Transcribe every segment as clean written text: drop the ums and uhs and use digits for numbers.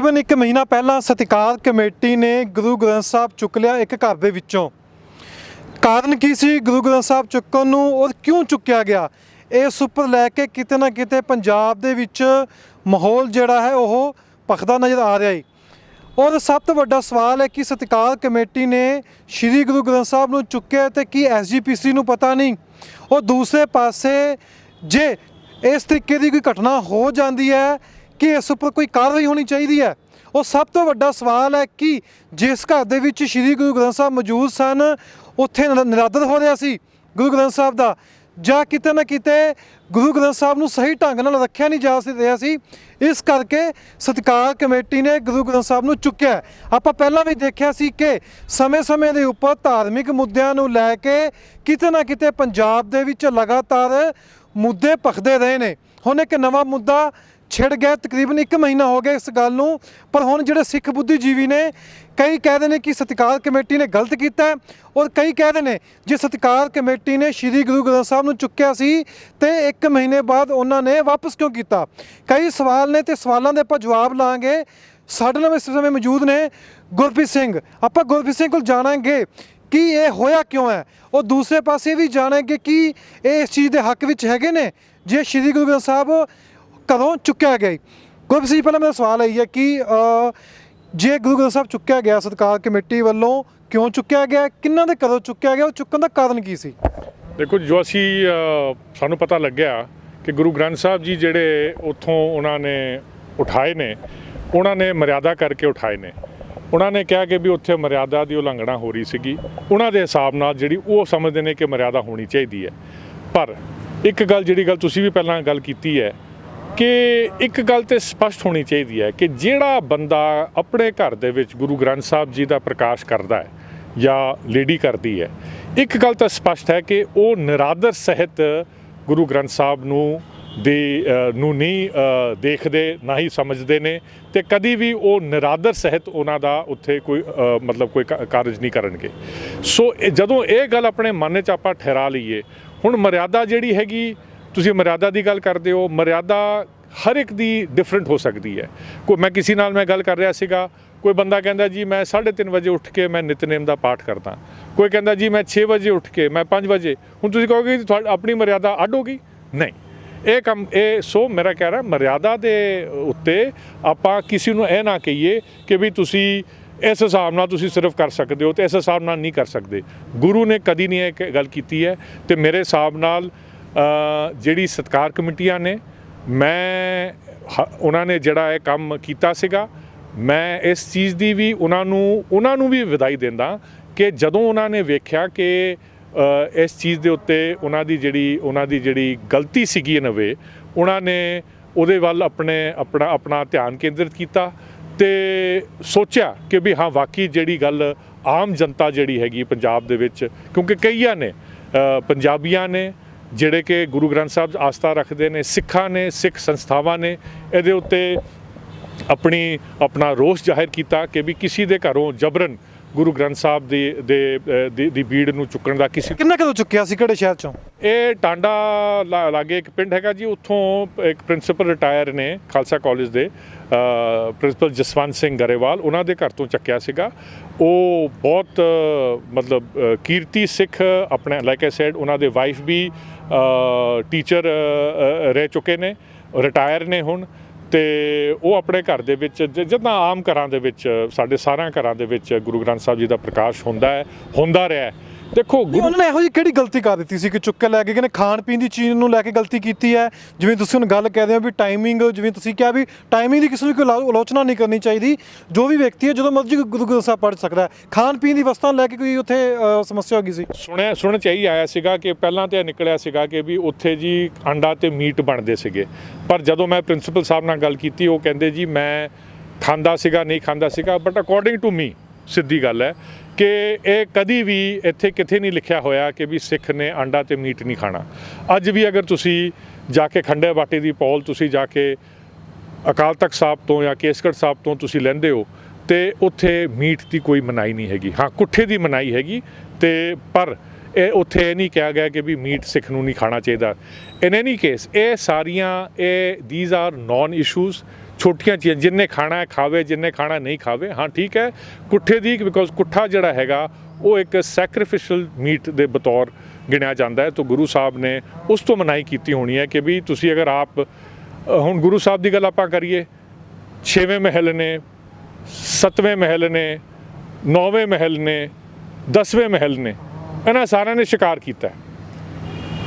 ਤਕਰੀਬਨ 1 ਮਹੀਨਾ ਪਹਿਲਾਂ ਸਤਿਕਾਰ ਕਮੇਟੀ ਨੇ ਗੁਰੂ ਗ੍ਰੰਥ ਸਾਹਿਬ ਚੁੱਕ ਲਿਆ ਇੱਕ ਘਰ ਦੇ ਵਿੱਚੋਂ। ਕਾਰਨ ਕੀ ਸੀ ਗੁਰੂ ਗ੍ਰੰਥ ਸਾਹਿਬ ਚੁੱਕਣ ਨੂੰ ਔਰ ਕਿਉਂ ਚੁੱਕਿਆ ਗਿਆ, ਇਸ ਉੱਪਰ ਲੈ ਕੇ ਕਿਤੇ ਨਾ ਕਿਤੇ ਪੰਜਾਬ ਦੇ ਵਿੱਚ ਮਾਹੌਲ ਜਿਹੜਾ ਹੈ ਉਹ ਭਖਦਾ ਨਜ਼ਰ ਆ ਰਿਹਾ ਹੈ। ਔਰ ਸਭ ਤੋਂ ਵੱਡਾ ਸਵਾਲ ਹੈ ਕਿ ਸਤਿਕਾਰ ਕਮੇਟੀ ਨੇ ਸ਼੍ਰੀ ਗੁਰੂ ਗ੍ਰੰਥ ਸਾਹਿਬ ਨੂੰ ਚੁੱਕਿਆ ਤੇ ਕੀ SGPC ਨੂੰ ਪਤਾ ਨਹੀਂ। ਔਰ ਦੂਸਰੇ ਪਾਸੇ ਜੇ ਇਸ ਤਰੀਕੇ ਦੀ ਕੋਈ ਘਟਨਾ ਹੋ ਜਾਂਦੀ ਹੈ ਕਿ ਇਸ ਉੱਪਰ ਕੋਈ ਕਾਰਵਾਈ ਹੋਣੀ ਚਾਹੀਦੀ ਹੈ। ਉਹ ਸਭ ਤੋਂ ਵੱਡਾ ਸਵਾਲ ਹੈ ਕਿ ਜਿਸ ਘਰ ਦੇ ਵਿੱਚ ਸ਼੍ਰੀ ਗੁਰੂ ਗ੍ਰੰਥ ਸਾਹਿਬ ਮੌਜੂਦ ਸਨ ਉੱਥੇ ਨਿਰਾਦਰ ਹੋ ਰਿਹਾ ਸੀ ਗੁਰੂ ਗ੍ਰੰਥ ਸਾਹਿਬ ਦਾ, ਜਾਂ ਕਿਤੇ ਨਾ ਕਿਤੇ ਗੁਰੂ ਗ੍ਰੰਥ ਸਾਹਿਬ ਨੂੰ ਸਹੀ ਢੰਗ ਨਾਲ ਰੱਖਿਆ ਨਹੀਂ ਜਾ ਰਿਹਾ ਸੀ। ਇਸ ਕਰਕੇ ਸਤਿਕਾਰ ਕਮੇਟੀ ਨੇ ਗੁਰੂ ਗ੍ਰੰਥ ਸਾਹਿਬ ਨੂੰ ਚੁੱਕਿਆ। ਆਪਾਂ ਪਹਿਲਾਂ ਵੀ ਦੇਖਿਆ ਸੀ ਕਿ ਸਮੇਂ-ਸਮੇਂ ਦੇ ਉੱਪਰ ਧਾਰਮਿਕ ਮੁੱਦਿਆਂ ਨੂੰ ਲੈ ਕੇ ਕਿਤੇ ਨਾ ਕਿਤੇ ਪੰਜਾਬ ਦੇ ਵਿੱਚ ਲਗਾਤਾਰ ਮੁੱਦੇ ਭਖਦੇ ਰਹੇ ਨੇ। ਹੁਣ ਇੱਕ ਨਵਾਂ ਮੁੱਦਾ ਛਿੜ ਗਿਆ, ਤਕਰੀਬਨ 1 ਮਹੀਨਾ ਹੋ ਗਿਆ ਇਸ ਗੱਲ ਨੂੰ। ਪਰ ਹੁਣ ਜਿਹੜੇ ਸਿੱਖ ਬੁੱਧੀਜੀਵੀ ਨੇ, ਕਈ ਕਹਿੰਦੇ ਨੇ ਕਿ ਸਤਿਕਾਰ ਕਮੇਟੀ ਨੇ ਗਲਤ ਕੀਤਾ ਔਰ ਕਈ ਕਹਿੰਦੇ ਨੇ ਜੇ ਸਤਿਕਾਰ ਕਮੇਟੀ ਨੇ ਸ਼੍ਰੀ ਗੁਰੂ ਗ੍ਰੰਥ ਸਾਹਿਬ ਨੂੰ ਚੁੱਕਿਆ ਸੀ ਤੇ 1 ਮਹੀਨੇ ਬਾਅਦ ਉਹਨਾਂ ਨੇ ਵਾਪਸ ਕਿਉਂ ਕੀਤਾ। ਕਈ ਸਵਾਲ ਨੇ ਤੇ ਸਵਾਲਾਂ ਦੇ ਆਪਾਂ ਜਵਾਬ ਲਾਂਗੇ। ਸਾਡੇ ਨਾਲ ਇਸ ਸਮੇਂ ਮੌਜੂਦ ਨੇ ਗੁਰਪ੍ਰੀਤ ਸਿੰਘ। ਆਪਾਂ ਗੁਰਪ੍ਰੀਤ ਸਿੰਘ ਕੋਲ ਜਾਣਾਂਗੇ ਕਿ ਇਹ ਹੋਇਆ ਕਿਉਂ ਹੈ, ਔਰ ਦੂਸਰੇ ਪਾਸੇ ਵੀ ਜਾਣਾਂਗੇ ਕਿ ਇਹ ਇਸ ਚੀਜ਼ ਦੇ ਹੱਕ ਵਿੱਚ ਹੈਗੇ ਨੇ ਜੇ ਸ਼੍ਰੀ ਗੁਰੂ ਗ੍ਰੰਥ ਸਾਹਿਬ ਕਦੋਂ ਚੁੱਕਿਆ ਗਿਆ। ਗੁਰਪ੍ਰੀਤ ਸਿੰਘ, ਪਹਿਲਾਂ ਮੇਰਾ ਸਵਾਲ ਇਹ ਹੈ ਕਿ ਜੇ ਗੁਰੂ ਗ੍ਰੰਥ ਸਾਹਿਬ ਚੁੱਕਿਆ ਗਿਆ ਸਤਿਕਾਰ ਕਮੇਟੀ ਵੱਲੋਂ, ਕਿਉਂ ਚੁੱਕਿਆ ਗਿਆ, ਕਿੰਨਾਂ ਦੇ ਕਦੋਂ ਚੁੱਕਿਆ ਗਿਆ, ਉਹ ਚੁੱਕਣ ਦਾ ਕਾਰਨ ਕੀ ਸੀ? ਦੇਖੋ, ਜੋ ਅਸੀਂ ਸਾਨੂੰ ਪਤਾ ਲੱਗਿਆ ਕਿ ਗੁਰੂ ਗ੍ਰੰਥ ਸਾਹਿਬ ਜੀ ਜਿਹੜੇ ਉੱਥੋਂ ਉਹਨਾਂ ਨੇ ਉਠਾਏ ਨੇ, ਉਹਨਾਂ ਨੇ ਮਰਿਆਦਾ ਕਰਕੇ ਉਠਾਏ ਨੇ। ਉਹਨਾਂ ਨੇ ਕਿਹਾ ਕਿ ਵੀ ਉੱਥੇ ਮਰਿਆਦਾ ਦੀ ਉਲੰਘਣਾ ਹੋ ਰਹੀ ਸੀਗੀ। ਉਹਨਾਂ ਦੇ ਹਿਸਾਬ ਨਾਲ ਜਿਹੜੀ ਉਹ ਸਮਝਦੇ ਨੇ ਕਿ ਮਰਿਆਦਾ ਹੋਣੀ ਚਾਹੀਦੀ ਹੈ। ਪਰ ਇੱਕ ਗੱਲ, ਜਿਹੜੀ ਗੱਲ ਤੁਸੀਂ ਵੀ ਪਹਿਲਾਂ ਗੱਲ ਕੀਤੀ ਹੈ ਕਿ ਇੱਕ ਗੱਲ ਤਾਂ ਸਪਸ਼ਟ ਹੋਣੀ ਚਾਹੀਦੀ ਹੈ ਕਿ ਜਿਹੜਾ ਬੰਦਾ ਆਪਣੇ ਘਰ ਦੇ ਵਿੱਚ ਗੁਰੂ ਗ੍ਰੰਥ ਸਾਹਿਬ ਜੀ ਦਾ ਪ੍ਰਕਾਸ਼ ਕਰਦਾ ਹੈ ਜਾਂ ਲੇਡੀ ਕਰਦੀ ਹੈ, ਇੱਕ ਗੱਲ ਤਾਂ ਸਪਸ਼ਟ ਹੈ ਕਿ ਉਹ ਨਿਰਾਦਰ ਸਹਿਤ ਗੁਰੂ ਗ੍ਰੰਥ ਸਾਹਿਬ ਨੂੰ ਨਹੀਂ ਦੇਖਦੇ, ਨਾ ਹੀ ਸਮਝਦੇ ਨੇ, ਤੇ ਕਦੀ ਵੀ ਉਹ ਨਿਰਾਦਰ ਸਹਿਤ ਉਹਨਾਂ ਦਾ ਉੱਥੇ ਕੋਈ ਕੋਈ ਕਾਰਜ ਨਹੀਂ ਕਰਨਗੇ। ਸੋ ਜਦੋਂ ਇਹ ਗੱਲ ਆਪਣੇ ਮਨ 'ਚ ਆਪਾਂ ਠਹਿਰਾ ਲਈਏ, ਹੁਣ ਮਰਿਆਦਾ ਜਿਹੜੀ ਹੈਗੀ, ਤੁਸੀਂ ਮਰਿਆਦਾ ਦੀ ਗੱਲ ਕਰਦੇ ਹੋ, ਮਰਿਆਦਾ ਹਰ ਇੱਕ ਦੀ ਡਿਫਰੈਂਟ ਹੋ ਸਕਦੀ ਹੈ। ਮੈਂ ਕਿਸੇ ਨਾਲ ਗੱਲ ਕਰ ਰਿਹਾ ਸੀਗਾ, ਕੋਈ ਬੰਦਾ ਕਹਿੰਦਾ ਜੀ ਮੈਂ 3:30 ਵਜੇ ਉੱਠ ਕੇ ਮੈਂ ਨਿਤਨੇਮ ਦਾ ਪਾਠ ਕਰਦਾ, ਕੋਈ ਕਹਿੰਦਾ ਜੀ ਮੈਂ 6 ਵਜੇ ਉੱਠ ਕੇ, ਮੈਂ 5 ਵਜੇ। ਹੁਣ ਤੁਸੀਂ ਕਹੋਗੇ ਤੁਹਾਡੀ ਆਪਣੀ ਮਰਿਆਦਾ ਅੱਡ ਹੋ ਗਈ? ਨਹੀਂ, ਸੋ ਮੇਰਾ ਕਹਿ ਰਿਹਾ, ਮਰਿਆਦਾ ਦੇ ਉੱਤੇ ਆਪਾਂ ਕਿਸੇ ਨੂੰ ਇਹ ਨਾ ਕਹੀਏ ਕਿ ਵੀ ਤੁਸੀਂ ਇਸ ਹਿਸਾਬ ਨਾਲ ਤੁਸੀਂ ਸਿਰਫ ਕਰ ਸਕਦੇ ਹੋ ਤੇ ਇਸ ਹਿਸਾਬ ਨਾਲ ਨਹੀਂ ਕਰ ਸਕਦੇ। ਗੁਰੂ ਨੇ ਕਦੀ ਨਹੀਂ ਇਹ ਗੱਲ ਕੀਤੀ ਹੈ। ਤੇ ਮੇਰੇ ਹਿਸਾਬ ਨਾਲ ਜਿਹੜੀ ਸਤਿਕਾਰ ਕਮੇਟੀਆਂ ਨੇ, ਉਹਨਾਂ ਨੇ ਜਿਹੜਾ ਇਹ ਕੰਮ ਕੀਤਾ ਸੀਗਾ, ਮੈਂ ਇਸ ਚੀਜ਼ ਦੀ ਵੀ ਉਹਨਾਂ ਨੂੰ ਵੀ ਵਧਾਈ ਦਿੰਦਾ ਕਿ ਜਦੋਂ ਉਹਨਾਂ ਨੇ ਵੇਖਿਆ ਕਿ ਇਸ ਚੀਜ਼ ਦੇ ਉੱਤੇ ਉਹਨਾਂ ਦੀ ਜਿਹੜੀ ਗਲਤੀ ਸੀਗੀ ਨਵੇਂ, ਉਹਨਾਂ ਨੇ ਉਹਦੇ ਵੱਲ ਆਪਣਾ ਧਿਆਨ ਕੇਂਦਰਿਤ ਕੀਤਾ ਤੇ ਸੋਚਿਆ ਕਿ ਵੀ ਹਾਂ, ਵਾਕਈ ਜਿਹੜੀ ਗੱਲ ਆਮ ਜਨਤਾ ਜਿਹੜੀ ਹੈਗੀ ਪੰਜਾਬ ਦੇ ਵਿੱਚ, ਕਿਉਂਕਿ ਕਈਆਂ ਨੇ ਪੰਜਾਬੀਆਂ ਨੇ ਜਿਹੜੇ ਕਿ ਗੁਰੂ ਗ੍ਰੰਥ ਸਾਹਿਬ ਆਸਥਾ ਰੱਖਦੇ ਨੇ, ਸਿੱਖਾਂ ਨੇ, ਸਿੱਖ ਸੰਸਥਾਵਾਂ ਨੇ ਇਹਦੇ ਉੱਤੇ ਆਪਣਾ ਰੋਸ ਜ਼ਾਹਿਰ ਕੀਤਾ ਕਿ ਵੀ ਕਿਸੇ ਦੇ ਘਰੋਂ ਜਬਰਨ ਗੁਰੂ ਗ੍ਰੰਥ ਸਾਹਿਬ ਦੀ ਬੀੜ ਨੂੰ ਚੁੱਕਣ ਦਾ ਕਿੰਨਾ ਕਦੋਂ ਚੁੱਕਿਆ ਸੀ, ਕਿਹੜੇ ਸ਼ਹਿਰ ਚੋਂ? ਇਹ ਟਾਂਡਾ ਲਾਗੇ ਇੱਕ ਪਿੰਡ ਹੈਗਾ ਜੀ, ਉੱਥੋਂ ਇੱਕ ਪ੍ਰਿੰਸੀਪਲ ਰਿਟਾਇਰ ਨੇ ਖਾਲਸਾ ਕਾਲਜ ਦੇ, ਪ੍ਰਿੰਸੀਪਲ ਜਸਵੰਤ ਸਿੰਘ ਗਰੇਵਾਲ, ਉਹਨਾਂ ਦੇ ਘਰ ਤੋਂ ਚੱਕਿਆ ਸੀਗਾ। ਉਹ ਬਹੁਤ ਕੀਰਤੀ ਸਿੱਖ, ਆਪਣੇ ਲਾਈਕ ਆਈ ਸੈਡ, ਉਹਨਾਂ ਦੇ ਵਾਈਫ ਵੀ ਟੀਚਰ ਰਹਿ ਚੁੱਕੇ ਨੇ, ਰਿਟਾਇਰ ਨੇ ਹੁਣ। ਤੇ ਉਹ ਆਪਣੇ ਘਰ ਦੇ ਵਿੱਚ, ਜਿੱਦਾਂ ਆਮ ਘਰਾਂ ਦੇ ਵਿੱਚ, ਸਾਡੇ ਸਾਰਿਆਂ ਘਰਾਂ ਦੇ ਵਿੱਚ ਗੁਰੂ ਗ੍ਰੰਥ ਸਾਹਿਬ ਜੀ ਦਾ ਪ੍ਰਕਾਸ਼ ਹੁੰਦਾ ਰਿਹਾ। ਦੇਖੋ, ਉਹਨਾਂ ਨੇ ਇਹੋ ਜਿਹੀ ਕਿਹੜੀ ਗਲਤੀ ਕਰ ਦਿੱਤੀ ਸੀ ਕਿ ਚੁੱਕ ਕੇ ਲੈ ਕੇ ਕਹਿੰਦੇ ਖਾਣ ਪੀਣ ਦੀ ਚੀਜ਼ ਨੂੰ ਲੈ ਕੇ ਗਲਤੀ ਕੀਤੀ ਹੈ? ਜਿਵੇਂ ਤੁਸੀਂ ਹੁਣ ਗੱਲ ਕਹਿ ਰਹੇ ਹੋ ਵੀ ਟਾਈਮਿੰਗ, ਜਿਵੇਂ ਤੁਸੀਂ ਕਿਹਾ ਵੀ ਟਾਈਮਿੰਗ ਦੀ ਕਿਸੇ ਨੂੰ ਕੋਈ ਆਲੋਚਨਾ ਨਹੀਂ ਕਰਨੀ ਚਾਹੀਦੀ, ਜੋ ਵੀ ਵਿਅਕਤੀ ਹੈ ਜਦੋਂ ਮਰਜ਼ੀ ਗੁਰੂ ਗ੍ਰੰਥ ਸਾਹਿਬ ਪੜ੍ਹ ਸਕਦਾ ਹੈ। ਖਾਣ ਪੀਣ ਦੀ ਵਸਤਾਂ ਲੈ ਕੇ ਕੋਈ ਉੱਥੇ ਸਮੱਸਿਆ ਹੋ ਗਈ ਸੀ? ਸੁਣਨ 'ਚ ਇਹੀ ਆਇਆ ਸੀਗਾ ਕਿ ਪਹਿਲਾਂ ਤਾਂ ਨਿਕਲਿਆ ਸੀਗਾ ਕਿ ਵੀ ਉੱਥੇ ਜੀ ਅੰਡਾ ਤੇ ਮੀਟ ਬਣਦੇ ਸੀਗੇ, ਪਰ ਜਦੋਂ ਮੈਂ ਪ੍ਰਿੰਸੀਪਲ ਸਾਹਿਬ ਨਾਲ ਗੱਲ ਕੀਤੀ, ਉਹ ਕਹਿੰਦੇ ਜੀ ਮੈਂ ਖਾਂਦਾ ਸੀਗਾ, ਨਹੀਂ ਖਾਂਦਾ ਸੀਗਾ, ਬਟ ਅਕੋਰਡਿੰਗ ਟੂ ਮੀ, ਸਿੱਧੀ ਗੱਲ ਹੈ ਕਿ ਇਹ ਕਦੀ ਵੀ ਇੱਥੇ ਕਿਤੇ ਨਹੀਂ ਲਿਖਿਆ ਹੋਇਆ ਕਿ ਵੀ ਸਿੱਖ ਨੇ ਆਂਡਾ ਤੇ ਮੀਟ ਨਹੀਂ ਖਾਣਾ। ਅੱਜ ਵੀ ਅਗਰ ਤੁਸੀਂ ਜਾ ਕੇ ਖੰਡੇ ਬਾਟੇ ਦੀ ਪੌਲ ਤੁਸੀਂ ਜਾ ਕੇ ਅਕਾਲ ਤਖਤ ਸਾਹਿਬ ਤੋਂ ਜਾਂ ਕੇਸਗੜ੍ਹ ਸਾਹਿਬ ਤੋਂ ਤੁਸੀਂ ਲੈਂਦੇ ਹੋ ਤੇ ਉੱਥੇ ਮੀਟ ਦੀ ਕੋਈ ਮਨਾਹੀ ਨਹੀਂ ਹੈਗੀ। ਹਾਂ, ਕੁੱਠੇ ਦੀ ਮਨਾਹੀ ਹੈਗੀ, ਤੇ ਪਰ ਇਹ ਉੱਥੇ ਇਹ ਨਹੀਂ ਕਿਹਾ ਗਿਆ ਕਿ ਵੀ ਮੀਟ ਸਿੱਖ ਨੂੰ ਨਹੀਂ ਖਾਣਾ ਚਾਹੀਦਾ। ਇਨ ਐਨੀ ਕੇਸ ਇਹ ਸਾਰੀਆਂ ਦੀਜ਼ ਆਰ ਨੌਨ ਇਸ਼ੂਜ਼ ਛੋਟੀਆਂ ਚੀਜ਼ਾਂ, ਜਿੰਨੇ ਖਾਣਾ ਹੈ ਖਾਵੇ, ਜਿੰਨੇ ਖਾਣਾ ਨਹੀਂ ਖਾਵੇ। ਹਾਂ ਠੀਕ ਹੈ, ਕੁੱਠੇ ਦੀ, ਬਿਕੋਜ਼ ਕੁੱਠਾ ਜਿਹੜਾ ਹੈਗਾ ਉਹ ਇੱਕ ਸੈਕਰੀਫਿਸ਼ਲ ਮੀਟ ਦੇ ਬਤੌਰ ਗਿਣਿਆ ਜਾਂਦਾ ਹੈ। ਤਾਂ ਗੁਰੂ ਸਾਹਿਬ ਨੇ ਉਸ ਤੋਂ ਮਨਾਹੀ ਕੀਤੀ ਹੋਣੀ ਹੈ ਕਿ ਵੀ ਤੁਸੀਂ ਅਗਰ ਆਪ ਹੁਣ ਗੁਰੂ ਸਾਹਿਬ ਦੀ ਗੱਲ ਆਪਾਂ ਕਰੀਏ, 6ਵੇਂ ਮਹਿਲ ਨੇ, 7ਵੇਂ ਮਹਿਲ ਨੇ, 9ਵੇਂ ਮਹਿਲ ਨੇ, 10ਵੇਂ ਮਹਿਲ ਨੇ, ਇਹਨਾਂ ਸਾਰਿਆਂ ਨੇ ਸ਼ਿਕਾਰ ਕੀਤਾ।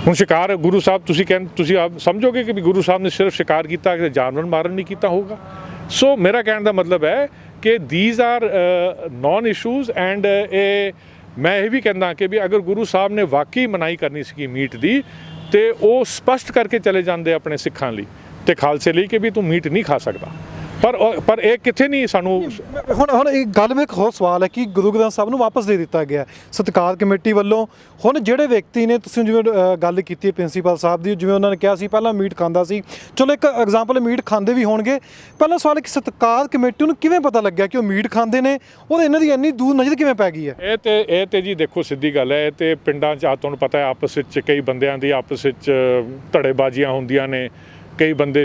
ਹੁਣ ਸ਼ਿਕਾਰ ਗੁਰੂ ਸਾਹਿਬ ਤੁਸੀਂ ਆਪ ਸਮਝੋਗੇ ਕਿ ਵੀ ਗੁਰੂ ਸਾਹਿਬ ਨੇ ਸਿਰਫ ਸ਼ਿਕਾਰ ਕੀਤਾ, ਕਿ ਜਾਨਵਰ ਮਾਰਨ ਨਹੀਂ ਕੀਤਾ ਹੋਊਗਾ। ਸੋ ਮੇਰਾ ਕਹਿਣ ਦਾ ਮਤਲਬ ਹੈ ਕਿ these are non issues and ਮੈਂ ਇਹ ਵੀ ਕਹਿੰਦਾ ਕਿ ਵੀ ਅਗਰ ਗੁਰੂ ਸਾਹਿਬ ਨੇ ਵਾਕਈ ਮਨਾਹੀ ਕਰਨੀ ਸੀ ਮੀਟ ਦੀ, ਤੇ ਉਹ ਸਪਸ਼ਟ ਕਰਕੇ ਚਲੇ ਜਾਂਦੇ ਆਪਣੇ ਸਿੱਖਾਂ ਲਈ ਤੇ ਖਾਲਸੇ ਲਈ ਕਿ ਵੀ ਤੂੰ ਮੀਟ ਨਹੀਂ ਖਾ ਸਕਦਾ। ਪਰ ਇਹ ਕਿੱਥੇ ਨਹੀਂ ਸਾਨੂੰ ਹੁਣ ਇਹ ਗੱਲ ਮੇਰਾ ਇੱਕ ਹੋਰ ਸਵਾਲ ਹੈ ਕਿ ਗੁਰੂ ਗ੍ਰੰਥ ਸਾਹਿਬ ਨੂੰ ਵਾਪਸ ਦੇ ਦਿੱਤਾ ਗਿਆ ਸਤਿਕਾਰ ਕਮੇਟੀ ਵੱਲੋਂ। ਹੁਣ ਜਿਹੜੇ ਵਿਅਕਤੀ ਨੇ, ਤੁਸੀਂ ਜਿਵੇਂ ਗੱਲ ਕੀਤੀ ਪ੍ਰਿੰਸੀਪਲ ਸਾਹਿਬ ਦੀ, ਜਿਵੇਂ ਉਹਨਾਂ ਨੇ ਕਿਹਾ ਸੀ ਪਹਿਲਾਂ ਮੀਟ ਖਾਂਦਾ ਸੀ, ਚਲੋ ਇੱਕ ਐਗਜ਼ਾਮਪਲ ਮੀਟ ਖਾਂਦੇ ਵੀ ਹੋਣਗੇ। ਪਹਿਲਾ ਸਵਾਲ ਹੈ ਕਿ ਸਤਿਕਾਰ ਕਮੇਟੀ ਨੂੰ ਕਿਵੇਂ ਪਤਾ ਲੱਗਿਆ ਕਿ ਉਹ ਮੀਟ ਖਾਂਦੇ ਨੇ, ਔਰ ਇਹਨਾਂ ਦੀ ਇੰਨੀ ਦੂਰ ਨਜ਼ਰ ਕਿਵੇਂ ਪੈ ਗਈ ਹੈ? ਇਹ ਤੇ ਜੀ ਦੇਖੋ ਸਿੱਧੀ ਗੱਲ ਹੈ, ਇਹ ਤੇ ਪਿੰਡਾਂ 'ਚ ਤੁਹਾਨੂੰ ਪਤਾ ਹੈ ਆਪਸ ਵਿੱਚ ਕਈ ਬੰਦਿਆਂ ਦੀ ਆਪਸ ਵਿੱਚ ਧੜੇਬਾਜ਼ੀਆਂ ਹੁੰਦੀਆਂ ਨੇ। ਕਈ ਬੰਦੇ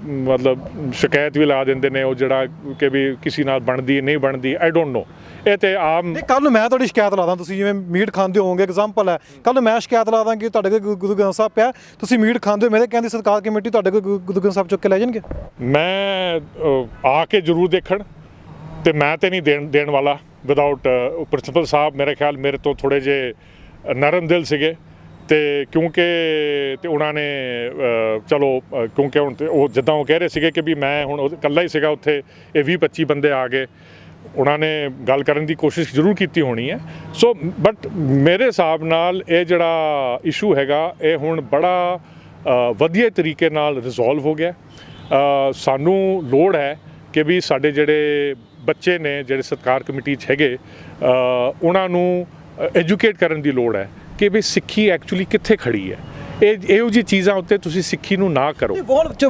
ਮਤਲਬ ਸ਼ਿਕਾਇਤ ਵੀ ਲਾ ਦਿੰਦੇ ਨੇ, ਉਹ ਜਿਹੜਾ ਕਿ ਵੀ ਕਿਸੇ ਨਾਲ ਬਣਦੀ ਨਹੀਂ ਬਣਦੀ, ਆਈ ਡੋਂਟ ਨੋ। ਇਹ ਤੇ ਆਮ ਕੱਲ ਨੂੰ ਮੈਂ ਤੁਹਾਡੀ ਸ਼ਿਕਾਇਤ ਲਾ ਦਾਂ, ਤੁਸੀਂ ਜਿਵੇਂ ਮੀਟ ਖਾਂਦੇ ਹੋਵੋਗੇ, ਐਗਜ਼ਾਮਪਲ ਹੈ, ਕੱਲ ਨੂੰ ਮੈਂ ਸ਼ਿਕਾਇਤ ਲਾ ਦਾਂ ਕਿ ਤੁਹਾਡੇ ਕੋਲ ਗੁਰੂ ਗ੍ਰੰਥ ਸਾਹਿਬ ਪਿਆ, ਤੁਸੀਂ ਮੀਟ ਖਾਂਦੇ ਹੋ, ਮੇਰੇ ਕਹਿੰਦੀ ਸਤਿਕਾਰ ਕਮੇਟੀ ਤੁਹਾਡੇ ਕੋਲ ਗੁਰੂ ਗ੍ਰੰਥ ਸਾਹਿਬ ਚੁੱਕ ਕੇ ਲੈ ਜਾਣਗੇ? ਮੈਂ ਆ ਕੇ ਜ਼ਰੂਰ ਦੇਖਣ, ਤੇ ਮੈਂ ਤੇ ਨਹੀਂ ਦੇਣ ਵਾਲਾ ਵਿਦਆਊਟ। ਪ੍ਰਿੰਸੀਪਲ ਸਾਹਿਬ ਮੇਰੇ ਖਿਆਲ ਮੇਰੇ ਤੋਂ ਥੋੜ੍ਹੇ ਜਿਹੇ ਨਰਮ ਦਿਲ ਸੀਗੇ, ਤੇ ਕਿਉਂਕਿ ਤੇ ਉਹਨਾਂ ਨੇ ਚਲੋ ਕਿਉਂਕਿ ਹੁਣ ਉਹ ਜਿੱਦਾਂ ਉਹ ਕਹਿ ਰਹੇ ਸੀਗੇ ਕਿ ਵੀ ਮੈਂ ਹੁਣ ਇਕੱਲਾ ਹੀ ਸੀਗਾ ਉੱਥੇ, ਇਹ 20-25 ਬੰਦੇ ਆ ਗਏ, ਉਹਨਾਂ ਨੇ ਗੱਲ ਕਰਨ ਦੀ ਕੋਸ਼ਿਸ਼ ਜ਼ਰੂਰ ਕੀਤੀ ਹੋਣੀ ਹੈ। ਸੋ ਬਟ ਮੇਰੇ ਹਿਸਾਬ ਨਾਲ ਇਹ ਜਿਹੜਾ ਇਸ਼ੂ ਹੈਗਾ ਇਹ ਹੁਣ ਬੜਾ ਵਧੀਆ ਤਰੀਕੇ ਨਾਲ ਰਿਜ਼ੋਲਵ ਹੋ ਗਿਆ। ਸਾਨੂੰ ਲੋੜ ਹੈ ਕਿ ਵੀ ਸਾਡੇ ਜਿਹੜੇ ਬੱਚੇ ਨੇ ਜਿਹੜੇ ਸਤਿਕਾਰ ਕਮੇਟੀ 'ਚ ਹੈਗੇ, ਉਹਨਾਂ ਨੂੰ ਐਜੂਕੇਟ ਕਰਨ ਦੀ ਲੋੜ ਹੈ ਕਿ ਵੀ ਸਿੱਖੀ ਐਕਚੁਅਲੀ ਕਿੱਥੇ ਖੜੀ ਹੈ। ਇਹੋ ਜਿਹੀ ਚੀਜ਼ਾਂ ਉੱਤੇ ਤੁਸੀਂ ਸਿੱਖੀ ਨੂੰ ਨਾ ਕਰੋ।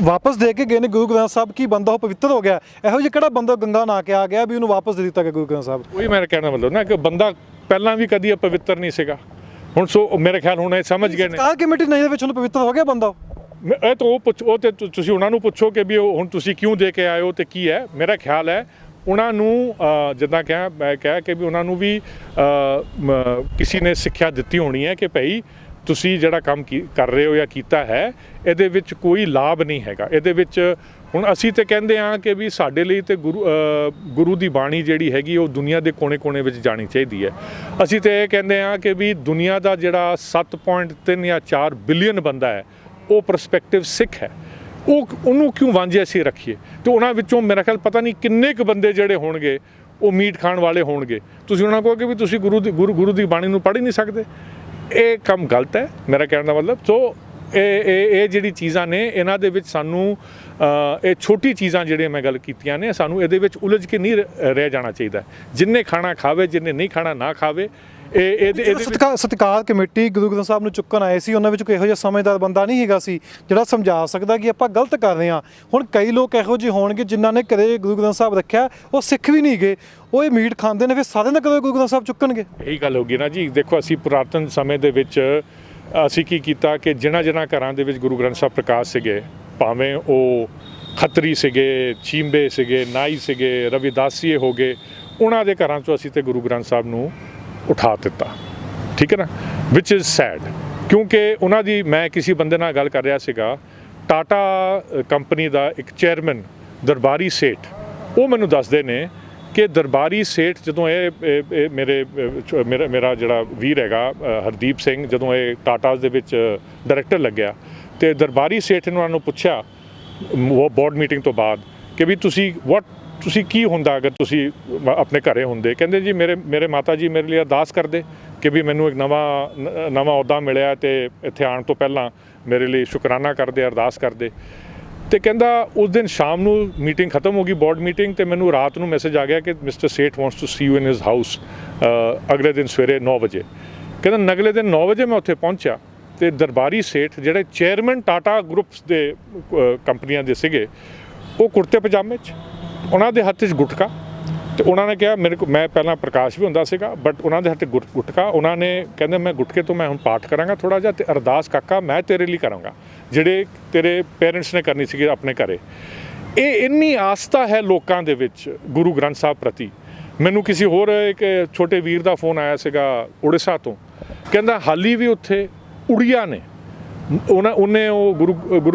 ਵਾਪਸ ਦੇ ਕੇ ਗਏ ਨੇ ਗੁਰੂ ਗ੍ਰੰਥ ਸਾਹਿਬ, ਕੀ ਬੰਦਾ ਉਹ ਪਵਿੱਤਰ ਹੋ ਗਿਆ? ਇਹੋ ਜਿਹਾ ਕਿਹੜਾ ਬੰਦਾ ਗੰਗਾ ਨਹਾ ਕੇ ਆ ਗਿਆ ਵੀ ਉਹਨੂੰ ਵਾਪਸ ਦੇ ਦਿੱਤਾ ਗਿਆ ਗੁਰੂ ਗ੍ਰੰਥ ਸਾਹਿਬ? ਉਹੀ ਮੇਰਾ ਕਹਿਣ ਦਾ ਮਤਲਬ ਨਾ ਕਿ ਬੰਦਾ ਪਹਿਲਾਂ ਵੀ ਕਦੀ ਅਪਵਿੱਤਰ ਨਹੀਂ ਸੀਗਾ। ਹੁਣ ਸੋ ਮੇਰੇ ਖਿਆਲ ਹੁਣ ਇਹ ਸਮਝ ਗਏ ਨੇ ਸਤਿਕਾਰ ਕਮੇਟੀ ਨਜ਼ਰ ਵਿੱਚ ਹੁਣ ਪਵਿੱਤਰ ਹੋ ਗਿਆ ਬੰਦਾ। ਇਹ ਤਾਂ ਉਹ ਤੇ ਤੁਸੀਂ ਉਹਨਾਂ ਨੂੰ ਪੁੱਛੋ ਕਿ ਵੀ ਹੁਣ ਤੁਸੀਂ ਕਿਉਂ ਦੇ ਕੇ ਆਏ ਹੋ ਤੇ ਕੀ ਹੈ। ਮੇਰਾ ਖਿਆਲ ਹੈ ਉਹਨਾਂ ਨੂੰ ਜਿੱਦਾਂ ਮੈਂ ਕਿਹਾ ਕਿ ਵੀ ਉਹਨਾਂ ਨੂੰ ਵੀ ਕਿਸੇ ਨੇ ਸਿੱਖਿਆ ਦਿੱਤੀ ਹੋਣੀ ਹੈ ਕਿ ਭਾਈ ਤੁਸੀਂ ਜਿਹੜਾ ਕੰਮ ਕਰ ਰਹੇ ਹੋ ਜਾਂ ਕੀਤਾ ਹੈ, ਇਹਦੇ ਵਿੱਚ ਕੋਈ ਲਾਭ ਨਹੀਂ ਹੈਗਾ। ਇਹਦੇ ਵਿੱਚ ਹੁਣ ਅਸੀਂ ਤੇ ਕਹਿੰਦੇ ਹਾਂ ਕਿ ਵੀ ਸਾਡੇ ਲਈ ਤੇ ਗੁਰੂ ਦੀ ਬਾਣੀ ਜਿਹੜੀ ਹੈਗੀ ਉਹ ਦੁਨੀਆ ਦੇ ਕੋਨੇ-ਕੋਨੇ ਵਿੱਚ ਜਾਣੀ ਚਾਹੀਦੀ ਹੈ। ਅਸੀਂ ਤੇ ਇਹ ਕਹਿੰਦੇ ਹਾਂ ਕਿ ਵੀ ਦੁਨੀਆ ਦਾ ਜਿਹੜਾ 7.3 ਜਾਂ 4 ਬਿਲੀਅਨ ਬੰਦਾ ਹੈ, ਉਹ ਪਰਸਪੈਕਟਿਵ ਸਿੱਖ ਹੈ। ਉਹਨੂੰ ਕਿਉਂ ਵਾਂਝੇ ਅਸੀਂ ਰੱਖੀਏ? ਤੇ ਉਹਨਾਂ ਵਿੱਚੋਂ ਮੇਰਾ ਖਿਆਲ ਪਤਾ ਨਹੀਂ ਕਿੰਨੇ ਕੁ ਬੰਦੇ ਜਿਹੜੇ ਹੋਣਗੇ ਉਹ ਮੀਟ ਖਾਣ ਵਾਲੇ ਹੋਣਗੇ। ਤੁਸੀਂ ਉਹਨਾਂ ਕਹੋਗੇ ਵੀ ਤੁਸੀਂ ਗੁਰੂ ਦੀ ਬਾਣੀ ਨੂੰ ਪੜ੍ਹ ਹੀ ਨਹੀਂ ਸਕਦੇ। ਇਹ ਕੰਮ ਗਲਤ ਹੈ ਮੇਰਾ ਕਹਿਣ ਦਾ ਮਤਲਬ। ਸੋ ਇਹ ਜਿਹੜੀ ਚੀਜ਼ਾਂ ਨੇ ਇਹਨਾਂ ਦੇ ਵਿੱਚ ਸਾਨੂੰ ਇਹ ਛੋਟੀ ਚੀਜ਼ਾਂ ਜਿਹੜੀਆਂ ਮੈਂ ਗੱਲ ਕੀਤੀਆਂ ਨੇ, ਸਾਨੂੰ ਇਹਦੇ ਵਿੱਚ ਉਲਝ ਕੇ ਨਹੀਂ ਰਹਿ ਜਾਣਾ ਚਾਹੀਦਾ। ਜਿੰਨੇ ਖਾਣਾ ਖਾਵੇ, ਜਿੰਨੇ ਨਹੀਂ ਖਾਣਾ ਨਾ ਖਾਵੇ। ਸਤਿਕਾਰ ਕਮੇਟੀ ਗੁਰੂ ਗ੍ਰੰਥ ਸਾਹਿਬ ਨੂੰ ਚੁੱਕਣ ਆਏ ਸੀ, ਉਹਨਾਂ ਵਿੱਚ ਕੋਈ ਇਹੋ ਜਿਹਾ ਸਮਝਦਾਰ ਬੰਦਾ ਨਹੀਂ ਹੈਗਾ ਸੀ ਜਿਹੜਾ ਸਮਝਾ ਸਕਦਾ ਕਿ ਆਪਾਂ ਗਲਤ ਕਰ ਰਹੇ ਹਾਂ। ਹੁਣ ਕਈ ਲੋਕ ਇਹੋ ਜਿਹੇ ਹੋਣਗੇ ਜਿਨ੍ਹਾਂ ਨੇ ਕਦੇ ਗੁਰੂ ਗ੍ਰੰਥ ਸਾਹਿਬ ਰੱਖਿਆ, ਉਹ ਸਿੱਖ ਵੀ ਨਹੀਂ ਗਏ, ਉਹ ਇਹ ਮੀਟ ਖਾਂਦੇ ਨੇ, ਫਿਰ ਸਾਰਿਆਂ ਦਾ ਕਦੇ ਗੁਰੂ ਗ੍ਰੰਥ ਸਾਹਿਬ ਚੁੱਕਣਗੇ? ਇਹੀ ਗੱਲ ਹੋ ਗਈ ਨਾ ਜੀ। ਦੇਖੋ ਅਸੀਂ ਪੁਰਾਤਨ ਸਮੇਂ ਦੇ ਵਿੱਚ ਅਸੀਂ ਕੀ ਕੀਤਾ ਕਿ ਜਿਨ੍ਹਾਂ ਘਰਾਂ ਦੇ ਵਿੱਚ ਗੁਰੂ ਗ੍ਰੰਥ ਸਾਹਿਬ ਪ੍ਰਕਾਸ਼ ਸੀਗੇ, ਭਾਵੇਂ ਉਹ ਖੱਤਰੀ ਸੀਗੇ, ਚੀਂਬੇ ਸੀਗੇ, ਨਾਈ ਸੀਗੇ, ਰਵਿਦਾਸੀਏ ਹੋ ਗਏ, ਉਹਨਾਂ ਦੇ ਘਰਾਂ 'ਚੋਂ ਅਸੀਂ ਤੇ ਗੁਰੂ ਗ੍ਰੰਥ ਸਾਹਿਬ ਨੂੰ ਉਠਾ ਦਿੱਤਾ। ਠੀਕ ਹੈ ਨਾ, ਵਿਚ ਇਜ਼ ਸੈਡ। ਕਿਉਂਕਿ ਉਹਨਾਂ ਦੀ ਮੈਂ ਕਿਸੇ ਬੰਦੇ ਨਾਲ ਗੱਲ ਕਰ ਰਿਹਾ ਸੀਗਾ, ਟਾਟਾ ਕੰਪਨੀ ਦਾ ਇੱਕ ਚੇਅਰਮੈਨ ਦਰਬਾਰੀ ਸੇਠ, ਉਹ ਮੈਨੂੰ ਦੱਸਦੇ ਨੇ ਕਿ ਦਰਬਾਰੀ ਸੇਠ ਜਦੋਂ ਇਹ ਮੇਰਾ ਜਿਹੜਾ ਵੀਰ ਹੈਗਾ ਹਰਦੀਪ ਸਿੰਘ, ਜਦੋਂ ਇਹ ਟਾਟਾ ਦੇ ਵਿੱਚ ਡਾਇਰੈਕਟਰ ਲੱਗਿਆ, ਤੇ ਦਰਬਾਰੀ ਸੇਠ ਨੇ ਉਹਨਾਂ ਨੂੰ ਪੁੱਛਿਆ ਉਹ ਬੋਰਡ ਮੀਟਿੰਗ ਤੋਂ ਬਾਅਦ ਕਿ ਵੀ ਤੁਸੀਂ ਕੀ ਹੁੰਦਾ ਅਗਰ ਤੁਸੀਂ ਆਪਣੇ ਘਰੇ ਹੁੰਦੇ? ਕਹਿੰਦੇ ਜੀ ਮੇਰੇ ਮਾਤਾ ਜੀ ਮੇਰੇ ਲਈ ਅਰਦਾਸ ਕਰਦੇ ਕਿ ਵੀ ਮੈਨੂੰ ਇੱਕ ਨਵਾਂ ਅਹੁਦਾ ਮਿਲਿਆ, ਤੇ ਇੱਥੇ ਆਉਣ ਤੋਂ ਪਹਿਲਾਂ ਮੇਰੇ ਲਈ ਸ਼ੁਕਰਾਨਾ ਕਰਦੇ, ਅਰਦਾਸ ਕਰਦੇ। ਤੇ ਕਹਿੰਦਾ ਉਸ ਦਿਨ ਸ਼ਾਮ ਨੂੰ ਮੀਟਿੰਗ ਖਤਮ ਹੋ ਗਈ, ਬੋਰਡ ਮੀਟਿੰਗ, ਤੇ ਮੈਨੂੰ ਰਾਤ ਨੂੰ ਮੈਸੇਜ ਆ ਗਿਆ ਕਿ mister Seth wants to see you in his house ਅਗਲੇ ਦਿਨ ਸਵੇਰੇ 9 ਵਜੇ। ਕਹਿੰਦਾ ਅਗਲੇ ਦਿਨ 9 ਵਜੇ ਮੈਂ ਉੱਥੇ ਪਹੁੰਚਿਆ, ਤੇ ਦਰਬਾਰੀ ਸੇਠ ਜਿਹੜੇ ਚੇਅਰਮੈਨ ਟਾਟਾ ਗਰੁੱਪਸ ਦੇ ਕੰਪਨੀਆਂ ਦੇ ਸੀਗੇ, ਉਹ ਕੁੜਤੇ ਪਜਾਮੇ 'ਚ, ਉਹਨਾਂ ਦੇ ਹੱਥ 'ਚ ਗੁਟਕਾ, ਤੇ ਉਹਨਾਂ ਨੇ ਕਿਹਾ ਮੈਂ ਪਹਿਲਾਂ ਪ੍ਰਕਾਸ਼ ਵੀ ਹੁੰਦਾ ਸੀਗਾ, ਬਟ ਉਹਨਾਂ ਦੇ ਹੱਥ ਗੁਟਕਾ। ਉਹਨਾਂ ਨੇ ਕਹਿੰਦੇ ਮੈਂ ਗੁਟਕੇ ਤੋਂ ਮੈਂ ਹੁਣ ਪਾਠ ਕਰਾਂਗਾ ਥੋੜ੍ਹਾ ਜਿਹਾ, ਤੇ ਅਰਦਾਸ ਕਾਕਾ ਮੈਂ ਤੇਰੇ ਲਈ ਕਰਾਂਗਾ ਜਿਹੜੇ ਤੇਰੇ ਪੇਰੈਂਟਸ ਨੇ ਕਰਨੀ ਸੀਗੀ ਆਪਣੇ ਘਰੇ। ਇਹ ਇੰਨੀ ਆਸਥਾ ਹੈ ਲੋਕਾਂ ਦੇ ਵਿੱਚ ਗੁਰੂ ਗ੍ਰੰਥ ਸਾਹਿਬ ਪ੍ਰਤੀ। ਮੈਨੂੰ ਕਿਸੇ ਹੋਰ ਇੱਕ ਛੋਟੇ ਵੀਰ ਦਾ ਫੋਨ ਆਇਆ ਸੀਗਾ ਉੜੀਸਾ ਤੋਂ, ਕਹਿੰਦਾ ਹਾਲੀ ਵੀ ਉੱਥੇ ਉੜੀਆ ਨੇ। ਉਹਨੇ ਉਹ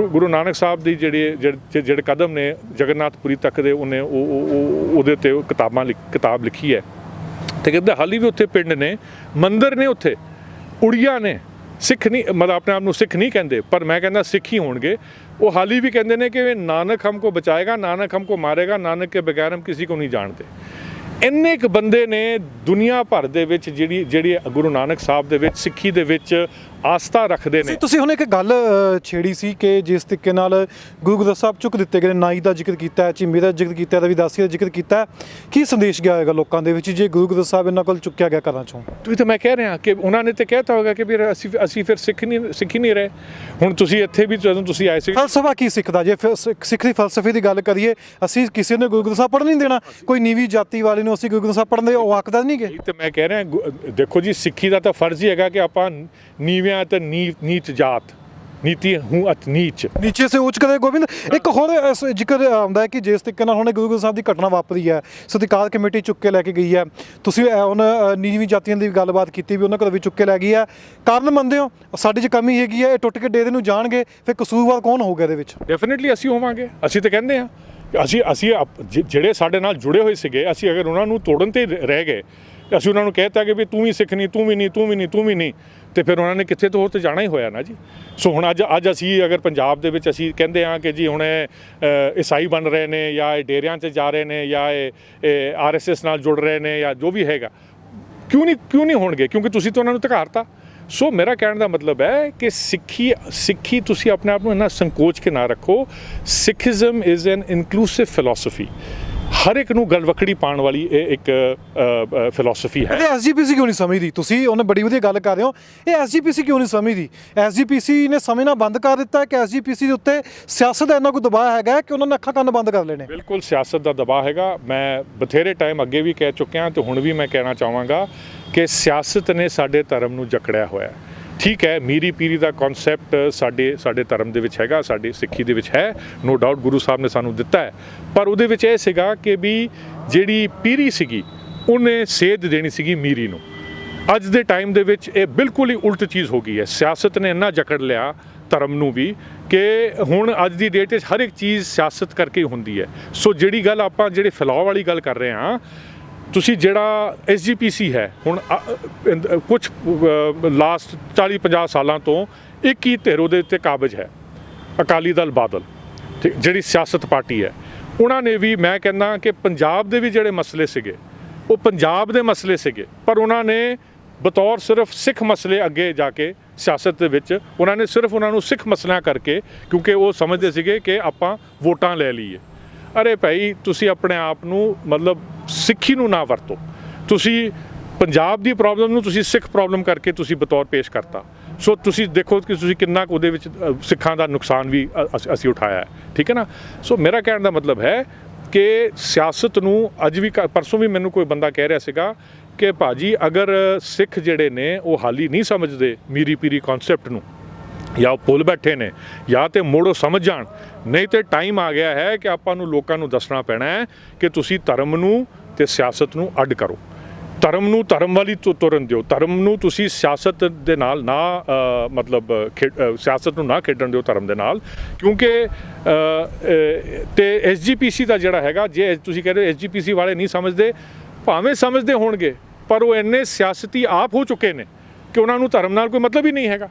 ਗੁਰੂ ਨਾਨਕ ਸਾਹਿਬ ਦੀ ਜਿਹੜੇ ਕਦਮ ਨੇ ਜਗਨਨਾਥਪੁਰੀ ਤੱਕ ਦੇ, ਉਹਨੇ ਉਹਦੇ 'ਤੇ ਕਿਤਾਬ ਲਿਖੀ ਹੈ, ਅਤੇ ਕਹਿੰਦਾ ਹਾਲੀ ਵੀ ਉੱਥੇ ਪਿੰਡ ਨੇ, ਮੰਦਿਰ ਨੇ ਉੱਥੇ, ਉੜੀਆ ਨੇ। ਸਿੱਖ ਨਹੀਂ, ਮਤਲਬ ਆਪਣੇ ਆਪ ਨੂੰ ਸਿੱਖ ਨਹੀਂ ਕਹਿੰਦੇ, ਪਰ ਮੈਂ ਕਹਿੰਦਾ ਸਿੱਖ ਹੀ ਹੋਣਗੇ। ਉਹ ਹਾਲੀ ਵੀ ਕਹਿੰਦੇ ਨੇ ਕਿ ਨਾਨਕ ਹਮਕੋ ਬਚਾਏਗਾ, ਨਾਨਕ ਹਮਕੋ ਮਾਰੇਗਾ, ਨਾਨਕ ਕੇ ਬਗੈਰ ਹਮ ਕਿਸੇ ਕੋ ਨਹੀਂ ਜਾਣਦੇ। ਇੰਨੇ ਕੁ ਬੰਦੇ ਨੇ ਦੁਨੀਆ ਭਰ ਦੇ ਵਿੱਚ ਜਿਹੜੀ ਗੁਰੂ ਨਾਨਕ ਸਾਹਿਬ ਦੇ ਵਿੱਚ, ਸਿੱਖੀ ਦੇ ਵਿੱਚ ਆਸਥਾ ਰੱਖਦੇ ਨੇ। ਤੁਸੀਂ ਹੁਣ ਇੱਕ ਗੱਲ ਛੇੜੀ ਸੀ ਕਿ ਜਿਸ ਤਰੀਕੇ ਨਾਲ ਗੁਰੂ ਗ੍ਰੰਥ ਸਾਹਿਬ ਚੁੱਕ ਦਿੱਤੇ ਗਏ, ਨਾਈ ਦਾ ਜ਼ਿਕਰ ਕੀਤਾ, ਝਿੰਮੀ ਦਾ ਜ਼ਿਕਰ ਕੀਤਾ, ਰਵਿਦਾਸੀ ਦਾ ਜ਼ਿਕਰ ਕੀਤਾ, ਕੀ ਸੰਦੇਸ਼ ਗਿਆ ਹੋਏਗਾ ਲੋਕਾਂ ਦੇ ਵਿੱਚ ਜੇ ਗੁਰੂ ਗ੍ਰੰਥ ਸਾਹਿਬ ਇਹਨਾਂ ਕੋਲ ਚੁੱਕਿਆ ਗਿਆ ਘਰਾਂ ਚੋਂ? ਤੁਸੀਂ ਤਾਂ ਮੈਂ ਕਹਿ ਰਿਹਾ ਕਿ ਉਹਨਾਂ ਨੇ ਤਾਂ ਕਹਿਤਾ ਹੋਗਾ ਕਿ ਵੀ ਅਸੀਂ ਫਿਰ ਸਿੱਖ ਹੀ ਨਹੀਂ ਰਹੇ। ਹੁਣ ਤੁਸੀਂ ਇੱਥੇ ਵੀ ਜਦੋਂ ਤੁਸੀਂ ਆਏ ਸੀ, ਫਲਸਫਾ ਕੀ ਸਿੱਖਦਾ? ਜੇ ਸਿੱਖ ਦੀ ਫਲਸਫੇ ਦੀ ਗੱਲ ਕਰੀਏ, ਅਸੀਂ ਕਿਸੇ ਨੇ ਗੁਰੂ ਗ੍ਰੰਥ ਸਾਹਿਬ ਪੜ੍ਹਨ ਨਹੀਂ ਦੇਣਾ, ਕੋਈ ਨੀਵੀਂ ਜਾਤੀ ਵਾਲੇ ਨੂੰ ਅਸੀਂ ਗੁਰੂ ਗ੍ਰੰਥ ਸਾਹਿਬ ਪੜ੍ਹਨ ਦੇ ਉਹ ਆਖਦਾ ਨਹੀਂ ਗੇ। ਤੇ ਮੈਂ ਕਹਿ ਰਿਹਾ, ਦੇਖੋ ਜੀ, ਸਿੱਖੀ ਦਾ ਤਾਂ ਫਰਜ਼ ਹੀ ਹੈਗਾ ਕਿ ਆਪਾਂ ਨੀਵਿਆਂ ਤੇ ਨੀਚ ਜਾਤ, ਨੀਤੀ ਹੂੰ ਅਤ ਨੀਚ, ਨੀਚੇ ਸੇ ਉੱਚ ਕਰੇ ਗੋਬਿੰਦ। ਇੱਕ ਹੋਰ ਜ਼ਿਕਰ ਆਉਂਦਾ ਹੈ ਕਿ ਜਿਸ ਤਰੀਕੇ ਨਾਲ ਹੁਣ ਗੁਰੂ ਗ੍ਰੰਥ ਸਾਹਿਬ ਦੀ ਘਟਨਾ ਵਾਪਰੀ ਹੈ, ਸਤਿਕਾਰ ਕਮੇਟੀ ਚੁੱਕ ਕੇ ਲੈ ਕੇ ਗਈ ਹੈ, ਤੁਸੀਂ ਹੁਣ ਨੀਵੀਂ ਜਾਤੀਆਂ ਦੀ ਗੱਲਬਾਤ ਕੀਤੀ ਵੀ ਉਹਨਾਂ ਕੋਲ ਵੀ ਚੁੱਕ ਕੇ ਲੈ ਗਈ ਹੈ, ਕਾਰਨ ਮੰਨਦੇ ਹੋ ਸਾਡੀ 'ਚ ਕਮੀ ਹੈਗੀ ਹੈ, ਇਹ ਟੁੱਟ ਕੇ ਡੇਰੇ ਨੂੰ ਜਾਣਗੇ, ਫਿਰ ਕਸੂਰਵਾਰ ਕੌਣ ਹੋਊਗਾ ਇਹਦੇ ਵਿੱਚ? ਡੈਫੀਨੇਟਲੀ ਅਸੀਂ ਹੋਵਾਂਗੇ। ਅਸੀਂ ਤਾਂ ਕਹਿੰਦੇ ਹਾਂ, ਅਸੀਂ ਜਿਹੜੇ ਸਾਡੇ ਨਾਲ ਜੁੜੇ ਹੋਏ ਸੀਗੇ, ਅਸੀਂ ਅਗਰ ਉਹਨਾਂ ਨੂੰ ਤੋੜਨ 'ਤੇ ਰਹਿ ਗਏ, ਅਸੀਂ ਉਹਨਾਂ ਨੂੰ ਕਹਿ ਦਿੱਤਾ ਕਿ ਵੀ ਤੂੰ ਵੀ ਸਿੱਖ ਨਹੀਂ, ਤੂੰ ਵੀ ਨਹੀਂ, ਤੂੰ ਵੀ ਨਹੀਂ, ਤੂੰ ਵੀ ਨਹੀਂ, ਤੇ ਫਿਰ ਉਹਨਾਂ ਨੇ ਕਿੱਥੇ ਤੋਂ ਹੋਰ ਤੇ ਜਾਣਾ ਹੀ ਹੋਇਆ ਨਾ ਜੀ। ਸੋ ਹੁਣ ਅੱਜ ਅਸੀਂ ਅਗਰ ਪੰਜਾਬ ਦੇ ਵਿੱਚ ਅਸੀਂ ਕਹਿੰਦੇ ਹਾਂ ਕਿ ਜੀ ਹੁਣ ਈਸਾਈ ਬਣ ਰਹੇ ਨੇ, ਜਾਂ ਇਹ ਡੇਰਿਆਂ 'ਚ ਜਾ ਰਹੇ ਨੇ, ਜਾਂ ਇਹ RSS ਨਾਲ ਜੁੜ ਰਹੇ ਨੇ, ਜਾਂ ਜੋ ਵੀ ਹੈਗਾ, ਕਿਉਂ ਨਹੀਂ ਹੋਣਗੇ? ਕਿਉਂਕਿ ਤੁਸੀਂ ਤਾਂ ਉਹਨਾਂ ਨੂੰ ਧਕਾਰਤਾ। ਸੋ ਮੇਰਾ ਕਹਿਣ ਦਾ ਮਤਲਬ ਹੈ ਕਿ ਸਿੱਖੀ ਤੁਸੀਂ ਆਪਣੇ ਆਪ ਨੂੰ ਇੰਨਾ ਸੰਕੋਚ ਕੇ ਨਾ ਰੱਖੋ। Sikhism is an inclusive philosophy, ਹਰ ਇੱਕ ਨੂੰ ਗਲਵੱਕੜੀ ਪਾਉਣ ਵਾਲੀ ਇਹ ਇੱਕ ਫਿਲਾਸਫੀ ਹੈ। ਇਹ SGPC ਕਿਉਂ ਨਹੀਂ ਸਮਝਦੀ? ਤੁਸੀਂ ਉਹਨੇ ਬੜੀ ਵਧੀਆ ਗੱਲ ਕਰ ਰਹੇ ਹੋ, ਇਹ SGPC ਕਿਉਂ ਨਹੀਂ ਸਮਝਦੀ? SGPC ਨੇ ਸਮਝਣਾ ਬੰਦ ਕਰ ਦਿੱਤਾ ਕਿ SGPC ਦੇ ਉੱਤੇ ਸਿਆਸਤ ਦਾ ਇੰਨਾ ਕੋਈ ਦਬਾਅ ਹੈਗਾ ਕਿ ਉਹਨਾਂ ਨੇ ਅੱਖਾਂ ਕੰਨ ਬੰਦ ਕਰ ਲੈਣੇ? ਬਿਲਕੁਲ ਸਿਆਸਤ ਦਾ ਦਬਾਅ ਹੈਗਾ। ਮੈਂ ਬਥੇਰੇ ਟਾਈਮ ਅੱਗੇ ਵੀ ਕਹਿ ਚੁੱਕਿਆ ਤੇ ਹੁਣ ਵੀ ਮੈਂ ਕਹਿਣਾ ਚਾਹਾਂਗਾ ਕਿ ਸਿਆਸਤ ਨੇ ਸਾਡੇ ਧਰਮ ਨੂੰ ਜਕੜਿਆ ਹੋਇਆ। ਠੀਕ ਹੈ, ਮੀਰੀ ਪੀਰੀ ਦਾ ਕਨਸੈਪਟ ਸਾਡੇ ਧਰਮ ਦੇ ਵਿੱਚ ਹੈਗਾ, ਸਾਡੀ ਸਿੱਖੀ ਦੇ ਵਿੱਚ ਹੈ, ਨੋ ਡਾਊਟ ਗੁਰੂ ਸਾਹਿਬ ਨੇ ਸਾਨੂੰ ਦਿੱਤਾ ਹੈ, ਪਰ ਉਹਦੇ ਵਿੱਚ ਇਹ ਸੀਗਾ ਕਿ ਵੀ ਜਿਹੜੀ ਪੀਰੀ ਸੀਗੀ ਉਹਨੇ ਸੇਧ ਦੇਣੀ ਸੀਗੀ ਮੀਰੀ ਨੂੰ। ਅੱਜ ਦੇ ਟਾਈਮ ਦੇ ਵਿੱਚ ਇਹ ਬਿਲਕੁਲ ਹੀ ਉਲਟ ਚੀਜ਼ ਹੋ ਗਈ ਹੈ। ਸਿਆਸਤ ਨੇ ਇੰਨਾ ਜਕੜ ਲਿਆ ਧਰਮ ਨੂੰ ਵੀ ਕਿ ਹੁਣ ਅੱਜ ਦੀ ਡੇਟ ਵਿੱਚ ਹਰ ਇੱਕ ਚੀਜ਼ ਸਿਆਸਤ ਕਰਕੇ ਹੀ ਹੁੰਦੀ ਹੈ। ਸੋ ਜਿਹੜੀ ਗੱਲ ਆਪਾਂ ਜਿਹੜੇ ਫੈਲਾਅ ਵਾਲੀ ਗੱਲ ਕਰ ਰਹੇ ਹਾਂ, ਤੁਸੀਂ ਜਿਹੜਾ SGPC ਹੈ, ਹੁਣ ਕੁਝ ਲਾਸਟ 40-50 ਸਾਲਾਂ ਤੋਂ ਇੱਕ ਹੀ ਧਿਰ ਉਹਦੇ ਉੱਤੇ ਕਾਬਜ਼ ਹੈ, ਅਕਾਲੀ ਦਲ ਬਾਦਲ, ਠੀਕ, ਜਿਹੜੀ ਸਿਆਸਤ ਪਾਰਟੀ ਹੈ। ਉਹਨਾਂ ਨੇ ਵੀ, ਮੈਂ ਕਹਿੰਦਾ ਕਿ ਪੰਜਾਬ ਦੇ ਵੀ ਜਿਹੜੇ ਮਸਲੇ ਸੀਗੇ ਉਹ ਪੰਜਾਬ ਦੇ ਮਸਲੇ ਸੀਗੇ, ਪਰ ਉਹਨਾਂ ਨੇ ਬਤੌਰ ਸਿਰਫ ਸਿੱਖ ਮਸਲੇ ਅੱਗੇ ਜਾ ਕੇ ਸਿਆਸਤ ਦੇ ਵਿੱਚ ਉਹਨਾਂ ਨੇ ਸਿਰਫ ਉਹਨਾਂ ਨੂੰ ਸਿੱਖ ਮਸਲਿਆਂ ਕਰਕੇ, ਕਿਉਂਕਿ ਉਹ ਸਮਝਦੇ ਸੀਗੇ ਕਿ ਆਪਾਂ ਵੋਟਾਂ ਲੈ ਲਈਏ। ਅਰੇ ਭਾਈ, ਤੁਸੀਂ ਆਪਣੇ ਆਪ ਨੂੰ ਮਤਲਬ ਸਿੱਖੀ ਨੂੰ ਨਾ ਵਰਤੋ। ਤੁਸੀਂ ਪੰਜਾਬ ਦੀ ਪ੍ਰੋਬਲਮ ਨੂੰ ਤੁਸੀਂ ਸਿੱਖ ਪ੍ਰੋਬਲਮ ਕਰਕੇ ਤੁਸੀਂ ਬਤੌਰ ਪੇਸ਼ ਕਰਤਾ। ਸੋ ਤੁਸੀਂ ਦੇਖੋ ਕਿ ਤੁਸੀਂ ਕਿੰਨਾ ਕੁ ਉਹਦੇ ਵਿੱਚ ਸਿੱਖਾਂ ਦਾ ਨੁਕਸਾਨ ਵੀ ਅਸੀਂ ਉਠਾਇਆ ਹੈ, ਠੀਕ ਹੈ ਨਾ। ਸੋ ਮੇਰਾ ਕਹਿਣ ਦਾ ਮਤਲਬ ਹੈ ਕਿ ਸਿਆਸਤ ਨੂੰ ਅੱਜ ਵੀ, ਪਰਸੋਂ ਵੀ ਮੈਨੂੰ ਕੋਈ ਬੰਦਾ ਕਹਿ ਰਿਹਾ ਸੀਗਾ ਕਿ ਭਾਜੀ ਅਗਰ ਸਿੱਖ ਜਿਹੜੇ ਨੇ ਉਹ ਹਾਲੀ ਨਹੀਂ ਸਮਝਦੇ ਮੀਰੀ ਪੀਰੀ ਕਨਸੈਪਟ ਨੂੰ, ਜਾਂ ਉਹ ਭੁੱਲ ਬੈਠੇ ਨੇ, ਜਾਂ ਤੇ ਮੋੜੋ ਸਮਝ ਜਾਣ, ਨਹੀਂ ਤੇ ਟਾਈਮ ਆ ਗਿਆ ਹੈ ਕਿ ਆਪਾਂ ਨੂੰ ਲੋਕਾਂ ਨੂੰ ਦੱਸਣਾ ਪੈਣਾ ਹੈ ਕਿ ਤੁਸੀਂ ਧਰਮ ਨੂੰ ਤੇ ਸਿਆਸਤ ਨੂੰ ਅੱਡ ਕਰੋ। ਧਰਮ ਨੂੰ ਧਰਮ ਵਾਲੀ ਤੁਰਨ ਦਿਓ, ਧਰਮ ਨੂੰ ਤੁਸੀਂ ਸਿਆਸਤ ਦੇ ਨਾਲ ਨਾ ਮਤਲਬ ਸਿਆਸਤ ਨੂੰ ਨਾ ਖੇਡਣ ਦਿਓ ਧਰਮ ਦੇ ਨਾਲ। ਕਿਉਂਕਿ ਤੇ SGPC ਦਾ ਜਿਹੜਾ ਹੈਗਾ, ਜੇ ਤੁਸੀਂ ਕਹਿ ਰਹੇ ਹੋ SGPC ਵਾਲੇ ਨਹੀਂ ਸਮਝਦੇ, ਭਾਵੇਂ ਸਮਝਦੇ ਹੋਣਗੇ, ਪਰ ਉਹ ਇੰਨੇ ਸਿਆਸਤੀ ਆਪ ਹੋ ਚੁੱਕੇ ਨੇ ਕਿ ਉਹਨਾਂ ਨੂੰ ਧਰਮ ਨਾਲ ਕੋਈ ਮਤਲਬ ਹੀ ਨਹੀਂ ਹੈਗਾ।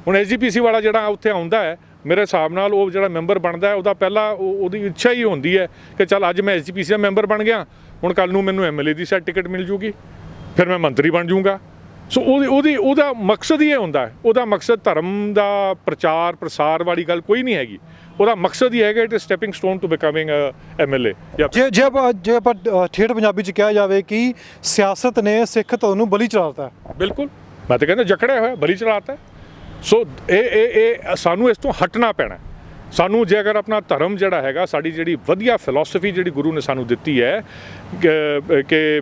ਹੁਣ SGPC ਵਾਲਾ ਜਿਹੜਾ ਉੱਥੇ ਆਉਂਦਾ ਹੈ, ਮੇਰੇ ਹਿਸਾਬ ਨਾਲ ਉਹ ਜਿਹੜਾ ਮੈਂਬਰ ਬਣਦਾ ਹੈ, ਉਹਦਾ ਪਹਿਲਾਂ ਉਹਦੀ ਇੱਛਾ ਹੀ ਹੁੰਦੀ ਹੈ ਕਿ ਚੱਲ ਅੱਜ ਮੈਂ SGPC ਦਾ ਮੈਂਬਰ ਬਣ ਗਿਆ, ਹੁਣ ਕੱਲ੍ਹ ਨੂੰ ਮੈਨੂੰ MLA ਦੀ ਟਿਕਟ ਮਿਲ ਜੂਗੀ, ਫਿਰ ਮੈਂ ਮੰਤਰੀ ਬਣ ਜੂੰਗਾ। ਸੋ ਉਹਦਾ ਮਕਸਦ ਹੀ ਇਹ ਹੁੰਦਾ ਹੈ, ਉਹਦਾ ਮਕਸਦ ਧਰਮ ਦਾ ਪ੍ਰਚਾਰ ਪ੍ਰਸਾਰ ਵਾਲੀ ਗੱਲ ਕੋਈ ਨਹੀਂ ਹੈਗੀ। ਉਹਦਾ ਮਕਸਦ ਹੀ ਹੈਗਾ it is stepping stone to becoming MLA। ਜੇ ਆਪਾਂ ਠੇਠ ਪੰਜਾਬੀ 'ਚ ਕਿਹਾ ਜਾਵੇ ਕਿ ਸਿਆਸਤ ਨੇ ਸਿੱਖ ਧਰਮ ਨੂੰ ਬਲੀ ਚੜਾਤਾ। ਬਿਲਕੁਲ, ਮੈਂ ਤਾਂ ਕਹਿੰਦਾ ਜਕੜਿਆ ਹੋਇਆ, ਬਲੀ ਚੜਾਤਾ। ਸੋ ਇਹ ਸਾਨੂੰ ਇਸ ਤੋਂ ਹਟਣਾ ਪੈਣਾ। ਸਾਨੂੰ ਜੇ ਅਗਰ ਆਪਣਾ ਧਰਮ ਜਿਹੜਾ ਹੈਗਾ, ਸਾਡੀ ਜਿਹੜੀ ਵਧੀਆ ਫਿਲਾਸਫੀ ਜਿਹੜੀ ਗੁਰੂ ਨੇ ਸਾਨੂੰ ਦਿੱਤੀ ਹੈ ਕਿ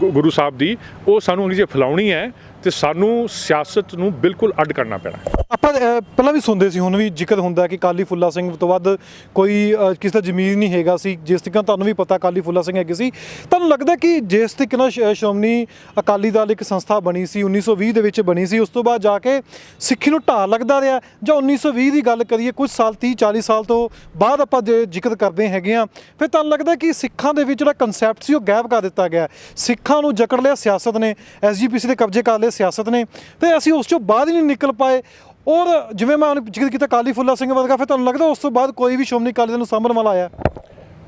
ਗੁਰੂ ਸਾਹਿਬ ਦੀ, ਉਹ ਸਾਨੂੰ ਜੇ ਫੈਲਾਉਣੀ ਹੈ ਤੇ ਸਾਨੂੰ ਸਿਆਸਤ ਨੂੰ ਬਿਲਕੁਲ ਅੱਡ ਕਰਨਾ ਪੈਣਾ। ਆਪਾਂ ਪਹਿਲਾਂ ਵੀ ਸੁਣਦੇ ਸੀ, ਹੁਣ ਵੀ ਜ਼ਿਕਰ ਹੁੰਦਾ ਕਿ ਅਕਾਲੀ ਫੁੱਲਾ ਸਿੰਘ ਤੋਂ ਵੱਧ ਕੋਈ ਕਿਸੇ ਦਾ ਜ਼ਮੀਰ ਨਹੀਂ ਹੈਗਾ ਸੀ। ਜਿਸ ਤਰੀਕੇ ਨਾਲ ਤੁਹਾਨੂੰ ਵੀ ਪਤਾ ਅਕਾਲੀ ਫੁੱਲਾ ਸਿੰਘ ਹੈਗੇ ਸੀ, ਤੁਹਾਨੂੰ ਲੱਗਦਾ ਕਿ ਜਿਸ ਤਰੀਕੇ ਨਾਲ ਸ਼੍ਰੋਮਣੀ ਅਕਾਲੀ ਦਲ ਇੱਕ ਸੰਸਥਾ ਬਣੀ ਸੀ 1920 ਦੇ ਵਿੱਚ ਬਣੀ ਸੀ, ਉਸ ਤੋਂ ਬਾਅਦ ਜਾ ਕੇ ਸਿੱਖੀ ਨੂੰ ਢਾਲ ਲੱਗਦਾ ਰਿਹਾ, ਜਾਂ 1920 ਦੀ ਗੱਲ ਕਰੀਏ ਕੁਝ ਸਾਲ 30-40 ਸਾਲ ਤੋਂ ਬਾਅਦ ਆਪਾਂ ਜੇ ਜ਼ਿਕਰ ਕਰਦੇ ਹੈਗੇ ਆ, ਫਿਰ ਤੁਹਾਨੂੰ ਲੱਗਦਾ ਕਿ ਸਿੱਖਾਂ ਦੇ ਵਿੱਚ ਜਿਹੜਾ ਕਨਸੈਪਟ ਸੀ ਉਹ ਗਾਇਬ ਕਰ ਦਿੱਤਾ ਗਿਆ। ਸਿੱਖਾਂ ਨੂੰ ਜਕੜ ਲਿਆ ਸਿਆਸਤ ਨੇ, SGPC ਦੇ ਕਬਜ਼ੇ ਕਰ ਲਏ ਸਿਆਸਤ ਨੇ, ਤੇ ਅਸੀਂ ਉਸ ਚੋਂ ਬਾਹਰ ਹੀ ਨਹੀਂ ਨਿਕਲ ਪਾਏ। ਔਰ ਜਿਵੇਂ ਮੈਂ ਜ਼ਿਕਰ ਕੀਤਾ ਅਕਾਲੀ ਫੁੱਲਾ ਸਿੰਘ ਵਰਗਾ, ਫਿਰ ਤੁਹਾਨੂੰ ਲੱਗਦਾ ਉਸ ਤੋਂ ਬਾਅਦ ਕੋਈ ਵੀ ਸ਼੍ਰੋਮਣੀ ਅਕਾਲੀ ਦਲ ਨੂੰ ਸਾਂਭਣ ਵਾਲਾ ਆਇਆ?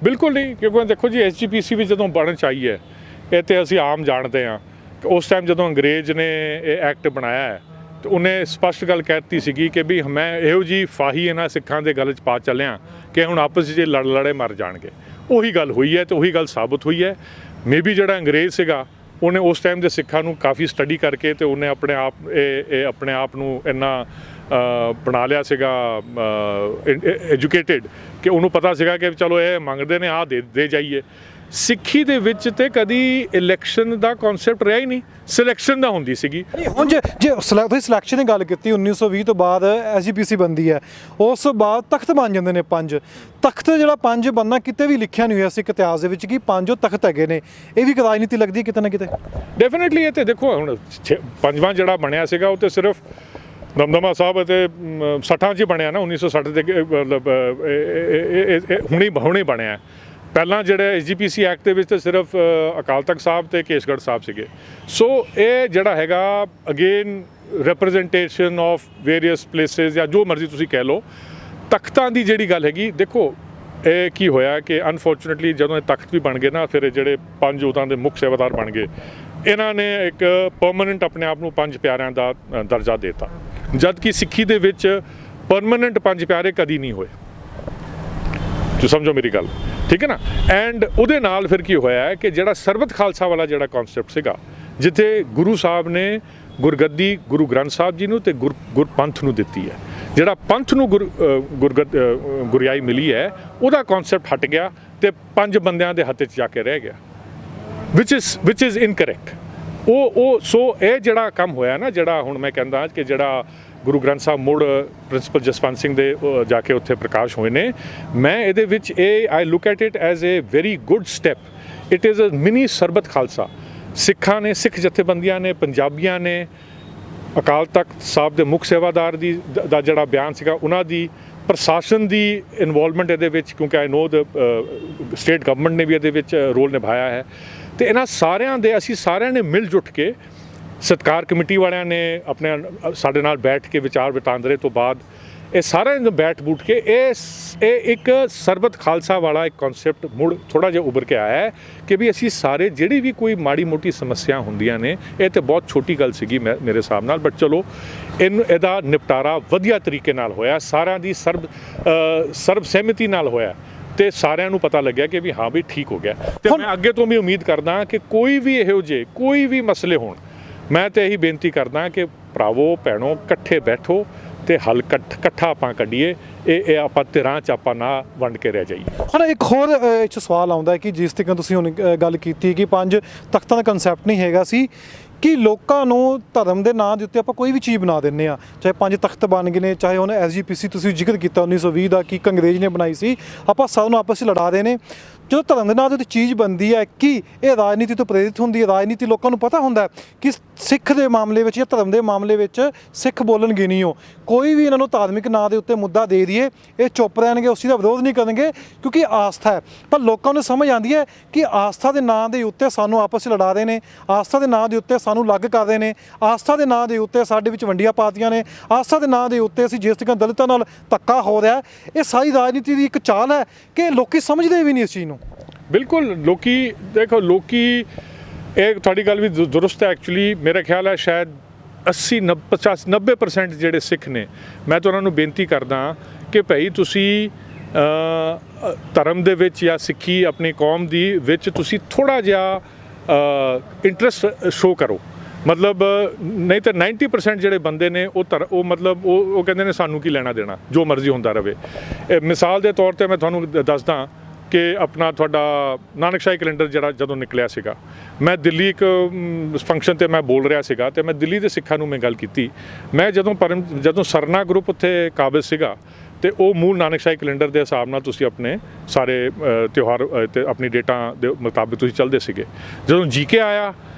ਬਿਲਕੁਲ ਨਹੀਂ, ਕਿਉਂਕਿ ਦੇਖੋ ਜੀ SGPC ਵੀ ਜਦੋਂ ਬਣਨ ਚਾਹੀ ਹੈ, ਇਹ ਤੇ ਅਸੀਂ ਆਮ ਜਾਣਦੇ ਹਾਂ ਕਿ ਉਸ ਟਾਈਮ ਜਦੋਂ ਅੰਗਰੇਜ਼ ਨੇ ਇਹ ਐਕਟ ਬਣਾਇਆ ਹੈ ਤੇ ਉਹਨੇ ਸਪਸ਼ਟ ਗੱਲ ਕਹਿ ਦਿੱਤੀ ਸੀਗੀ ਕਿ ਵੀ ਮੈਂ ਇਹੋ ਜੀ ਫਾਹੀ ਇਹਨਾਂ ਸਿੱਖਾਂ ਦੇ ਗੱਲ 'ਚ ਪਾ ਚੱਲਿਆ ਕਿ ਹੁਣ ਆਪਸ 'ਚ ਲੜੇ ਮਰ ਜਾਣਗੇ। ਉਹੀ ਗੱਲ ਹੋਈ ਹੈ ਤੇ ਉਹੀ ਗੱਲ ਸਾਬਤ ਹੋਈ ਹੈ। ਮੇਬੀ ਜਿਹੜਾ ਅੰਗਰੇਜ਼ ਸੀਗਾ ਉਹਨੇ ਉਸ ਟਾਈਮ ਦੇ ਸਿੱਖਾਂ ਨੂੰ ਕਾਫੀ ਸਟੱਡੀ ਕਰਕੇ ਤੇ ਉਹਨੇ ਆਪਣੇ ਆਪ ਨੂੰ ਇੰਨਾ ਬਣਾ ਲਿਆ ਸੀਗਾ ਐਜੂਕੇਟਿਡ ਕਿ ਉਹਨੂੰ ਪਤਾ ਸੀਗਾ ਕਿ ਚਲੋ ਇਹ ਮੰਗਦੇ ਨੇ ਆਹ ਦੇ ਜਾਈਏ। ਸਿੱਖੀ ਦੇ ਵਿੱਚ ਤੇ ਕਦੀ ਇਲੈਕਸ਼ਨ ਦਾ ਕਨਸੈਪਟ ਰਿਹਾ ਹੀ ਨਹੀਂ, ਸਿਲੈਕਸ਼ਨ ਦਾ ਹੁੰਦੀ ਸੀਗੀ। ਹੁਣ ਜੇ ਤੁਸੀਂ ਸਿਲੈਕਸ਼ਨ ਦੀ ਗੱਲ ਕੀਤੀ, 1920 ਤੋਂ ਬਾਅਦ SGPC ਬਣਦੀ ਹੈ, ਉਸ ਤੋਂ ਬਾਅਦ ਤਖਤ ਬਣ ਜਾਂਦੇ ਨੇ 5 ਤਖਤ। ਜਿਹੜਾ 5 ਬਣਨਾ ਕਿਤੇ ਵੀ ਲਿਖਿਆ ਨਹੀਂ ਹੋਇਆ ਸਿੱਖ ਇਤਿਹਾਸ ਦੇ ਵਿੱਚ ਕਿ 5 ਤਖਤ ਹੈਗੇ ਨੇ। ਇਹ ਵੀ ਇੱਕ ਰਾਜਨੀਤੀ ਲੱਗਦੀ ਕਿਤੇ ਨਾ ਕਿਤੇ। ਡੈਫੀਨੇਟਲੀ ਇਹ ਤੇ ਦੇਖੋ ਹੁਣ 5ਵਾਂ ਜਿਹੜਾ ਬਣਿਆ ਸੀਗਾ ਉਹ ਤੇ ਸਿਰਫ ਦਮਦਮਾ ਸਾਹਿਬ ਅਤੇ 60 'ਚ ਹੀ ਬਣਿਆ ਨਾ, 1960 ਦੇ ਮਤਲਬ ਹੁਣੇ ਬਣਿਆ। ਪਹਿਲਾਂ ਜਿਹੜੇ SGPC ਐਕਟ ਦੇ ਵਿੱਚ ਤਾਂ ਸਿਰਫ ਅਕਾਲ ਤਖਤ ਸਾਹਿਬ ਤੇ ਕੇਸਗੜ੍ਹ ਸਾਹਿਬ ਸੀਗੇ। ਸੋ ਇਹ ਜਿਹੜਾ ਹੈਗਾ again representation of various places ਜਾਂ ਜੋ ਮਰਜ਼ੀ ਤੁਸੀਂ ਕਹਿ ਲਓ। ਤਖਤਾਂ ਦੀ ਜਿਹੜੀ ਗੱਲ ਹੈਗੀ, ਦੇਖੋ ਇਹ ਕੀ ਹੋਇਆ ਕਿ ਅਨਫੋਰਚੂਨੇਟਲੀ ਜਦੋਂ ਇਹ ਤਖਤ ਵੀ ਬਣ ਗਏ ਨਾ, ਫਿਰ ਜਿਹੜੇ 5 ਉਹਦਾਂ ਦੇ ਮੁੱਖ ਸੇਵਾਦਾਰ ਬਣ ਗਏ, ਇਹਨਾਂ ਨੇ ਇੱਕ ਪਰਮਾਨੈਂਟ ਆਪਣੇ ਆਪ ਨੂੰ 5 ਪਿਆਰਿਆਂ ਦਾ ਦਰਜਾ ਦੇ ਦਿੱਤਾ, ਜਦ ਕਿ ਸਿੱਖੀ ਦੇ ਵਿੱਚ ਪਰਮਾਨੈਂਟ 5 ਪਿਆਰੇ ਕਦੀ ਨਹੀਂ ਹੋਏ। ਤੁਸੀਂ ਸਮਝੋ ਮੇਰੀ ਗੱਲ, ਠੀਕ ਹੈ ਨਾ। ਐਂਡ ਉਹਦੇ ਨਾਲ ਫਿਰ ਕੀ ਹੋਇਆ ਹੈ ਕਿ ਜਿਹੜਾ ਸਰਬਤ ਖਾਲਸਾ ਵਾਲਾ ਜਿਹੜਾ ਕਨਸੈਪਟ ਸੀਗਾ, ਜਿੱਥੇ ਗੁਰੂ ਸਾਹਿਬ ਨੇ ਗੁਰਗੱਦੀ ਗੁਰੂ ਗ੍ਰੰਥ ਸਾਹਿਬ ਜੀ ਨੂੰ ਤੇ ਗੁਰਪੰਥ ਨੂੰ ਦਿੱਤੀ ਹੈ, ਜਿਹੜਾ ਪੰਥ ਨੂੰ ਗੁਰਿਆਈ ਮਿਲੀ ਹੈ, ਉਹਦਾ ਕਨਸੈਪਟ ਹਟ ਗਿਆ ਤੇ 5 ਬੰਦਿਆਂ ਦੇ ਹੱਥ 'ਚ ਜਾ ਕੇ ਰਹਿ ਗਿਆ, ਵਿਚ ਇਜ਼ ਇਨਕਰੈਕਟ। ਸੋ ਇਹ ਜਿਹੜਾ ਕੰਮ ਹੋਇਆ ਨਾ, ਜਿਹੜਾ ਹੁਣ ਮੈਂ ਕਹਿੰਦਾ ਕਿ ਜਿਹੜਾ ਗੁਰੂ ਗ੍ਰੰਥ ਸਾਹਿਬ ਮੁੜ ਪ੍ਰਿੰਸੀਪਲ ਜਸਵੰਤ ਸਿੰਘ ਦੇ ਜਾ ਕੇ ਉੱਥੇ ਪ੍ਰਕਾਸ਼ ਹੋਏ ਨੇ, ਮੈਂ ਇਹਦੇ ਵਿੱਚ I look at it as a very good step. It is a mini Sarbat Khalsa. ਸਿੱਖਾਂ ਨੇ, ਸਿੱਖ ਜਥੇਬੰਦੀਆਂ ਨੇ, ਪੰਜਾਬੀਆਂ ਨੇ, ਅਕਾਲ ਤਖਤ ਸਾਹਿਬ ਦੇ ਮੁੱਖ ਸੇਵਾਦਾਰ ਦਾ ਜਿਹੜਾ ਬਿਆਨ ਸੀਗਾ, ਉਹਨਾਂ ਦੀ, ਪ੍ਰਸ਼ਾਸਨ ਦੀ ਇਨਵੋਲਵਮੈਂਟ ਇਹਦੇ ਵਿੱਚ, ਕਿਉਂਕਿ ਆਈ ਨੋ ਦ ਸਟੇਟ ਗਵਰਨਮੈਂਟ ਨੇ ਵੀ ਇਹਦੇ ਵਿੱਚ ਰੋਲ ਨਿਭਾਇਆ ਹੈ। ਤੇ ਇਹਨਾਂ ਸਾਰਿਆਂ ਦੇ ਅਸੀਂ ਸਾਰਿਆਂ ਨੇ ਮਿਲ ਜੁਟ ਕੇ, ਸਤਿਕਾਰ ਕਮੇਟੀ ਵਾਲਿਆਂ ਨੇ ਆਪਣੇ ਸਾਡੇ ਨਾਲ ਬੈਠ ਕੇ ਵਿਚਾਰ ਵਟਾਂਦਰੇ ਤੋਂ ਬਾਅਦ ਇਹ ਸਾਰਿਆਂ ਨੇ ਬੈਠ ਬੂਠ ਕੇ ਇਹ ਇੱਕ ਸਰਬਤ ਖਾਲਸਾ ਵਾਲਾ ਇੱਕ ਕਨਸੈਪਟ ਮੁੜ ਥੋੜ੍ਹਾ ਜਿਹਾ ਉੱਭਰ ਕੇ ਆਇਆ ਹੈ ਕਿ ਵੀ ਅਸੀਂ ਸਾਰੇ ਜਿਹੜੀ ਵੀ ਕੋਈ ਮਾੜੀ ਮੋਟੀ ਸਮੱਸਿਆ ਹੁੰਦੀਆਂ ਨੇ, ਇਹ ਤਾਂ ਬਹੁਤ ਛੋਟੀ ਗੱਲ ਸੀਗੀ ਮੇਰੇ ਹਿਸਾਬ ਨਾਲ, ਬਟ ਚਲੋ ਇਹਦਾ ਨਿਪਟਾਰਾ ਵਧੀਆ ਤਰੀਕੇ ਨਾਲ ਹੋਇਆ, ਸਾਰਿਆਂ ਦੀ ਸਰਬ ਸਹਿਮਤੀ ਨਾਲ ਹੋਇਆ ਤੇ ਸਾਰਿਆਂ ਨੂੰ ਪਤਾ ਲੱਗਿਆ ਕਿ ਵੀ ਹਾਂ ਵੀ ਠੀਕ ਹੋ ਗਿਆ। ਤੇ ਮੈਂ ਅੱਗੇ ਤੋਂ ਵੀ ਉਮੀਦ ਕਰਦਾ ਕਿ ਕੋਈ ਵੀ ਇਹੋ ਜਿਹੇ ਕੋਈ ਵੀ ਮਸਲੇ ਹੋਣ, ਮੈਂ ਤਾਂ ਇਹੀ ਬੇਨਤੀ ਕਰਦਾ ਕਿ ਭਰਾਵੋ ਭੈਣੋ ਇਕੱਠੇ ਬੈਠੋ ਤੇ ਹੱਲ ਇਕੱਠਾ ਆਪਾਂ ਕੱਢੀਏ। ਇਹ ਆਪਾਂ ਧਿਰਾਂ 'ਚ ਆਪਾਂ ਨਾ ਵੰਡ ਕੇ ਰਹਿ ਜਾਈਏ। ਹੁਣ ਇੱਕ ਹੋਰ ਇਹ 'ਚ ਸਵਾਲ ਆਉਂਦਾ ਹੈ ਕਿ ਜਿਸ ਤਰੀਕੇ ਤੁਸੀਂ ਹੁਣ ਗੱਲ ਕੀਤੀ ਕਿ 5 ਤਖਤਾਂ ਦਾ ਕੰਸੈਪਟ ਨਹੀਂ ਹੈਗਾ ਸੀ, ਕਿ ਲੋਕਾਂ ਨੂੰ ਧਰਮ ਦੇ ਨਾਂ ਦੇ ਉੱਤੇ ਆਪਾਂ ਕੋਈ ਵੀ ਚੀਜ਼ ਬਣਾ ਦਿੰਦੇ ਆ, ਚਾਹੇ 5 ਤਖਤ ਬਣ ਗਏ ਨੇ, ਚਾਹੇ ਉਹਨੇ SGPC ਤੁਸੀਂ ਜ਼ਿਕਰ ਕੀਤਾ 1920 ਦਾ ਕਿ ਅੰਗਰੇਜ਼ ਨੇ ਬਣਾਈ ਸੀ, ਆਪਾਂ ਸਭ ਨੂੰ ਆਪਸ 'ਚ ਲੜਾ ਰਹੇ ਨੇ। ਜਦੋਂ ਧਰਮ ਦੇ ਨਾਂ ਦੇ ਉੱਤੇ ਚੀਜ਼ ਬਣਦੀ ਹੈ ਕਿ ਇਹ ਰਾਜਨੀਤੀ ਤੋਂ ਪ੍ਰੇਰਿਤ ਹੁੰਦੀ ਹੈ। ਰਾਜਨੀਤੀ ਲੋਕਾਂ ਨੂੰ ਪਤਾ ਹੁੰਦਾ ਕਿ ਸਿੱਖ ਦੇ ਮਾਮਲੇ ਵਿੱਚ ਜਾਂ ਧਰਮ ਦੇ ਮਾਮਲੇ ਵਿੱਚ ਸਿੱਖ ਬੋਲਣਗੇ ਨਹੀਂ, ਉਹ ਕੋਈ ਵੀ ਇਹਨਾਂ ਨੂੰ ਧਾਰਮਿਕ ਨਾਂ ਦੇ ਉੱਤੇ ਮੁੱਦਾ ਦੇ ਦਈਏ ਇਹ ਚੁੱਪ ਰਹਿਣਗੇ, ਉਸ ਦਾ ਵਿਰੋਧ ਨਹੀਂ ਕਰਨਗੇ ਕਿਉਂਕਿ ਆਸਥਾ ਹੈ। ਪਰ ਲੋਕਾਂ ਨੂੰ ਸਮਝ ਆਉਂਦੀ ਹੈ ਕਿ ਆਸਥਾ ਦੇ ਨਾਂ ਦੇ ਉੱਤੇ ਸਾਨੂੰ ਆਪਸ 'ਚ ਲੜਾ ਰਹੇ ਨੇ, ਆਸਥਾ ਦੇ ਨਾਂ ਦੇ ਉੱਤੇ ਸਾਨੂੰ ਅਲੱਗ ਕਰ ਰਹੇ ਨੇ, ਆਸਥਾ ਦੇ ਨਾਂ ਦੇ ਉੱਤੇ ਸਾਡੇ ਵਿੱਚ ਵੰਡੀਆਂ ਪਾਤੀਆਂ ਨੇ, ਆਸਥਾ ਦੇ ਨਾਂ ਦੇ ਉੱਤੇ ਅਸੀਂ ਜਿਸ ਤਰੀਕੇ ਦਲਿਤਾਂ ਨਾਲ ਧੱਕਾ ਹੋ ਰਿਹਾ, ਇਹ ਸਾਰੀ ਰਾਜਨੀਤੀ ਦੀ ਇੱਕ ਚਾਲ ਹੈ ਕਿ ਲੋਕੀ ਸਮਝਦੇ ਵੀ ਨਹੀਂ ਇਸ ਚੀਜ਼ ਨੂੰ। ਬਿਲਕੁਲ, ਲੋਕੀ ਦੇਖੋ, ਲੋਕੀ ਇਹ ਤੁਹਾਡੀ ਗੱਲ ਵੀ ਦੁਰਸਤ ਹੈ। ਐਕਚੁਅਲੀ ਮੇਰਾ ਖਿਆਲ ਹੈ ਸ਼ਾਇਦ 80-90% ਜਿਹੜੇ ਸਿੱਖ ਨੇ, ਮੈਂ ਤਾਂ ਉਹਨਾਂ ਨੂੰ ਬੇਨਤੀ ਕਰਦਾ ਕਿ ਭਾਈ ਤੁਸੀਂ ਧਰਮ ਦੇ ਵਿੱਚ ਜਾਂ ਸਿੱਖੀ ਆਪਣੀ ਕੌਮ ਦੀ ਵਿੱਚ ਤੁਸੀਂ ਥੋੜ੍ਹਾ ਜਿਹਾ ਇੰਟਰਸਟ ਸ਼ੋ ਕਰੋ। ਮਤਲਬ ਨਹੀਂ ਤਾਂ 90% ਜਿਹੜੇ ਬੰਦੇ ਨੇ ਉਹ ਮਤਲਬ ਉਹ ਕਹਿੰਦੇ ਨੇ ਸਾਨੂੰ ਕੀ ਲੈਣਾ ਦੇਣਾ, ਜੋ ਮਰਜ਼ੀ ਹੁੰਦਾ ਰਹੇ। ਮਿਸਾਲ ਦੇ ਤੌਰ 'ਤੇ ਮੈਂ ਤੁਹਾਨੂੰ ਦੱਸਦਾ ਕਿ ਆਪਣਾ ਤੁਹਾਡਾ ਨਾਨਕਸ਼ਾਹੀ ਕੈਲੰਡਰ ਜਿਹੜਾ ਜਦੋਂ ਨਿਕਲਿਆ ਸੀਗਾ, ਮੈਂ ਦਿੱਲੀ ਇੱਕ ਫੰਕਸ਼ਨ ਤੇ ਮੈਂ ਬੋਲ ਰਿਹਾ ਸੀਗਾ ਤੇ ਮੈਂ ਦਿੱਲੀ ਦੇ ਸਿੱਖਾਂ ਨੂੰ ਮੈਂ ਗੱਲ ਕੀਤੀ। ਮੈਂ ਜਦੋਂ ਸਰਨਾ ਗਰੁੱਪ ਉੱਥੇ ਕਾਬਿਜ਼ ਸੀਗਾ ਤੇ ਉਹ ਮੂਲ ਨਾਨਕਸ਼ਾਹੀ ਕੈਲੰਡਰ ਦੇ ਹਿਸਾਬ ਨਾਲ ਤੁਸੀਂ ਆਪਣੇ ਸਾਰੇ ਤਿਉਹਾਰ ਤੇ ਆਪਣੀ ਡੇਟਾਂ ਦੇ ਮੁਤਾਬਿਕ ਤੁਸੀਂ ਚੱਲਦੇ ਸੀਗੇ। ਜਦੋਂ ਜੀਕੇ ਆਇਆ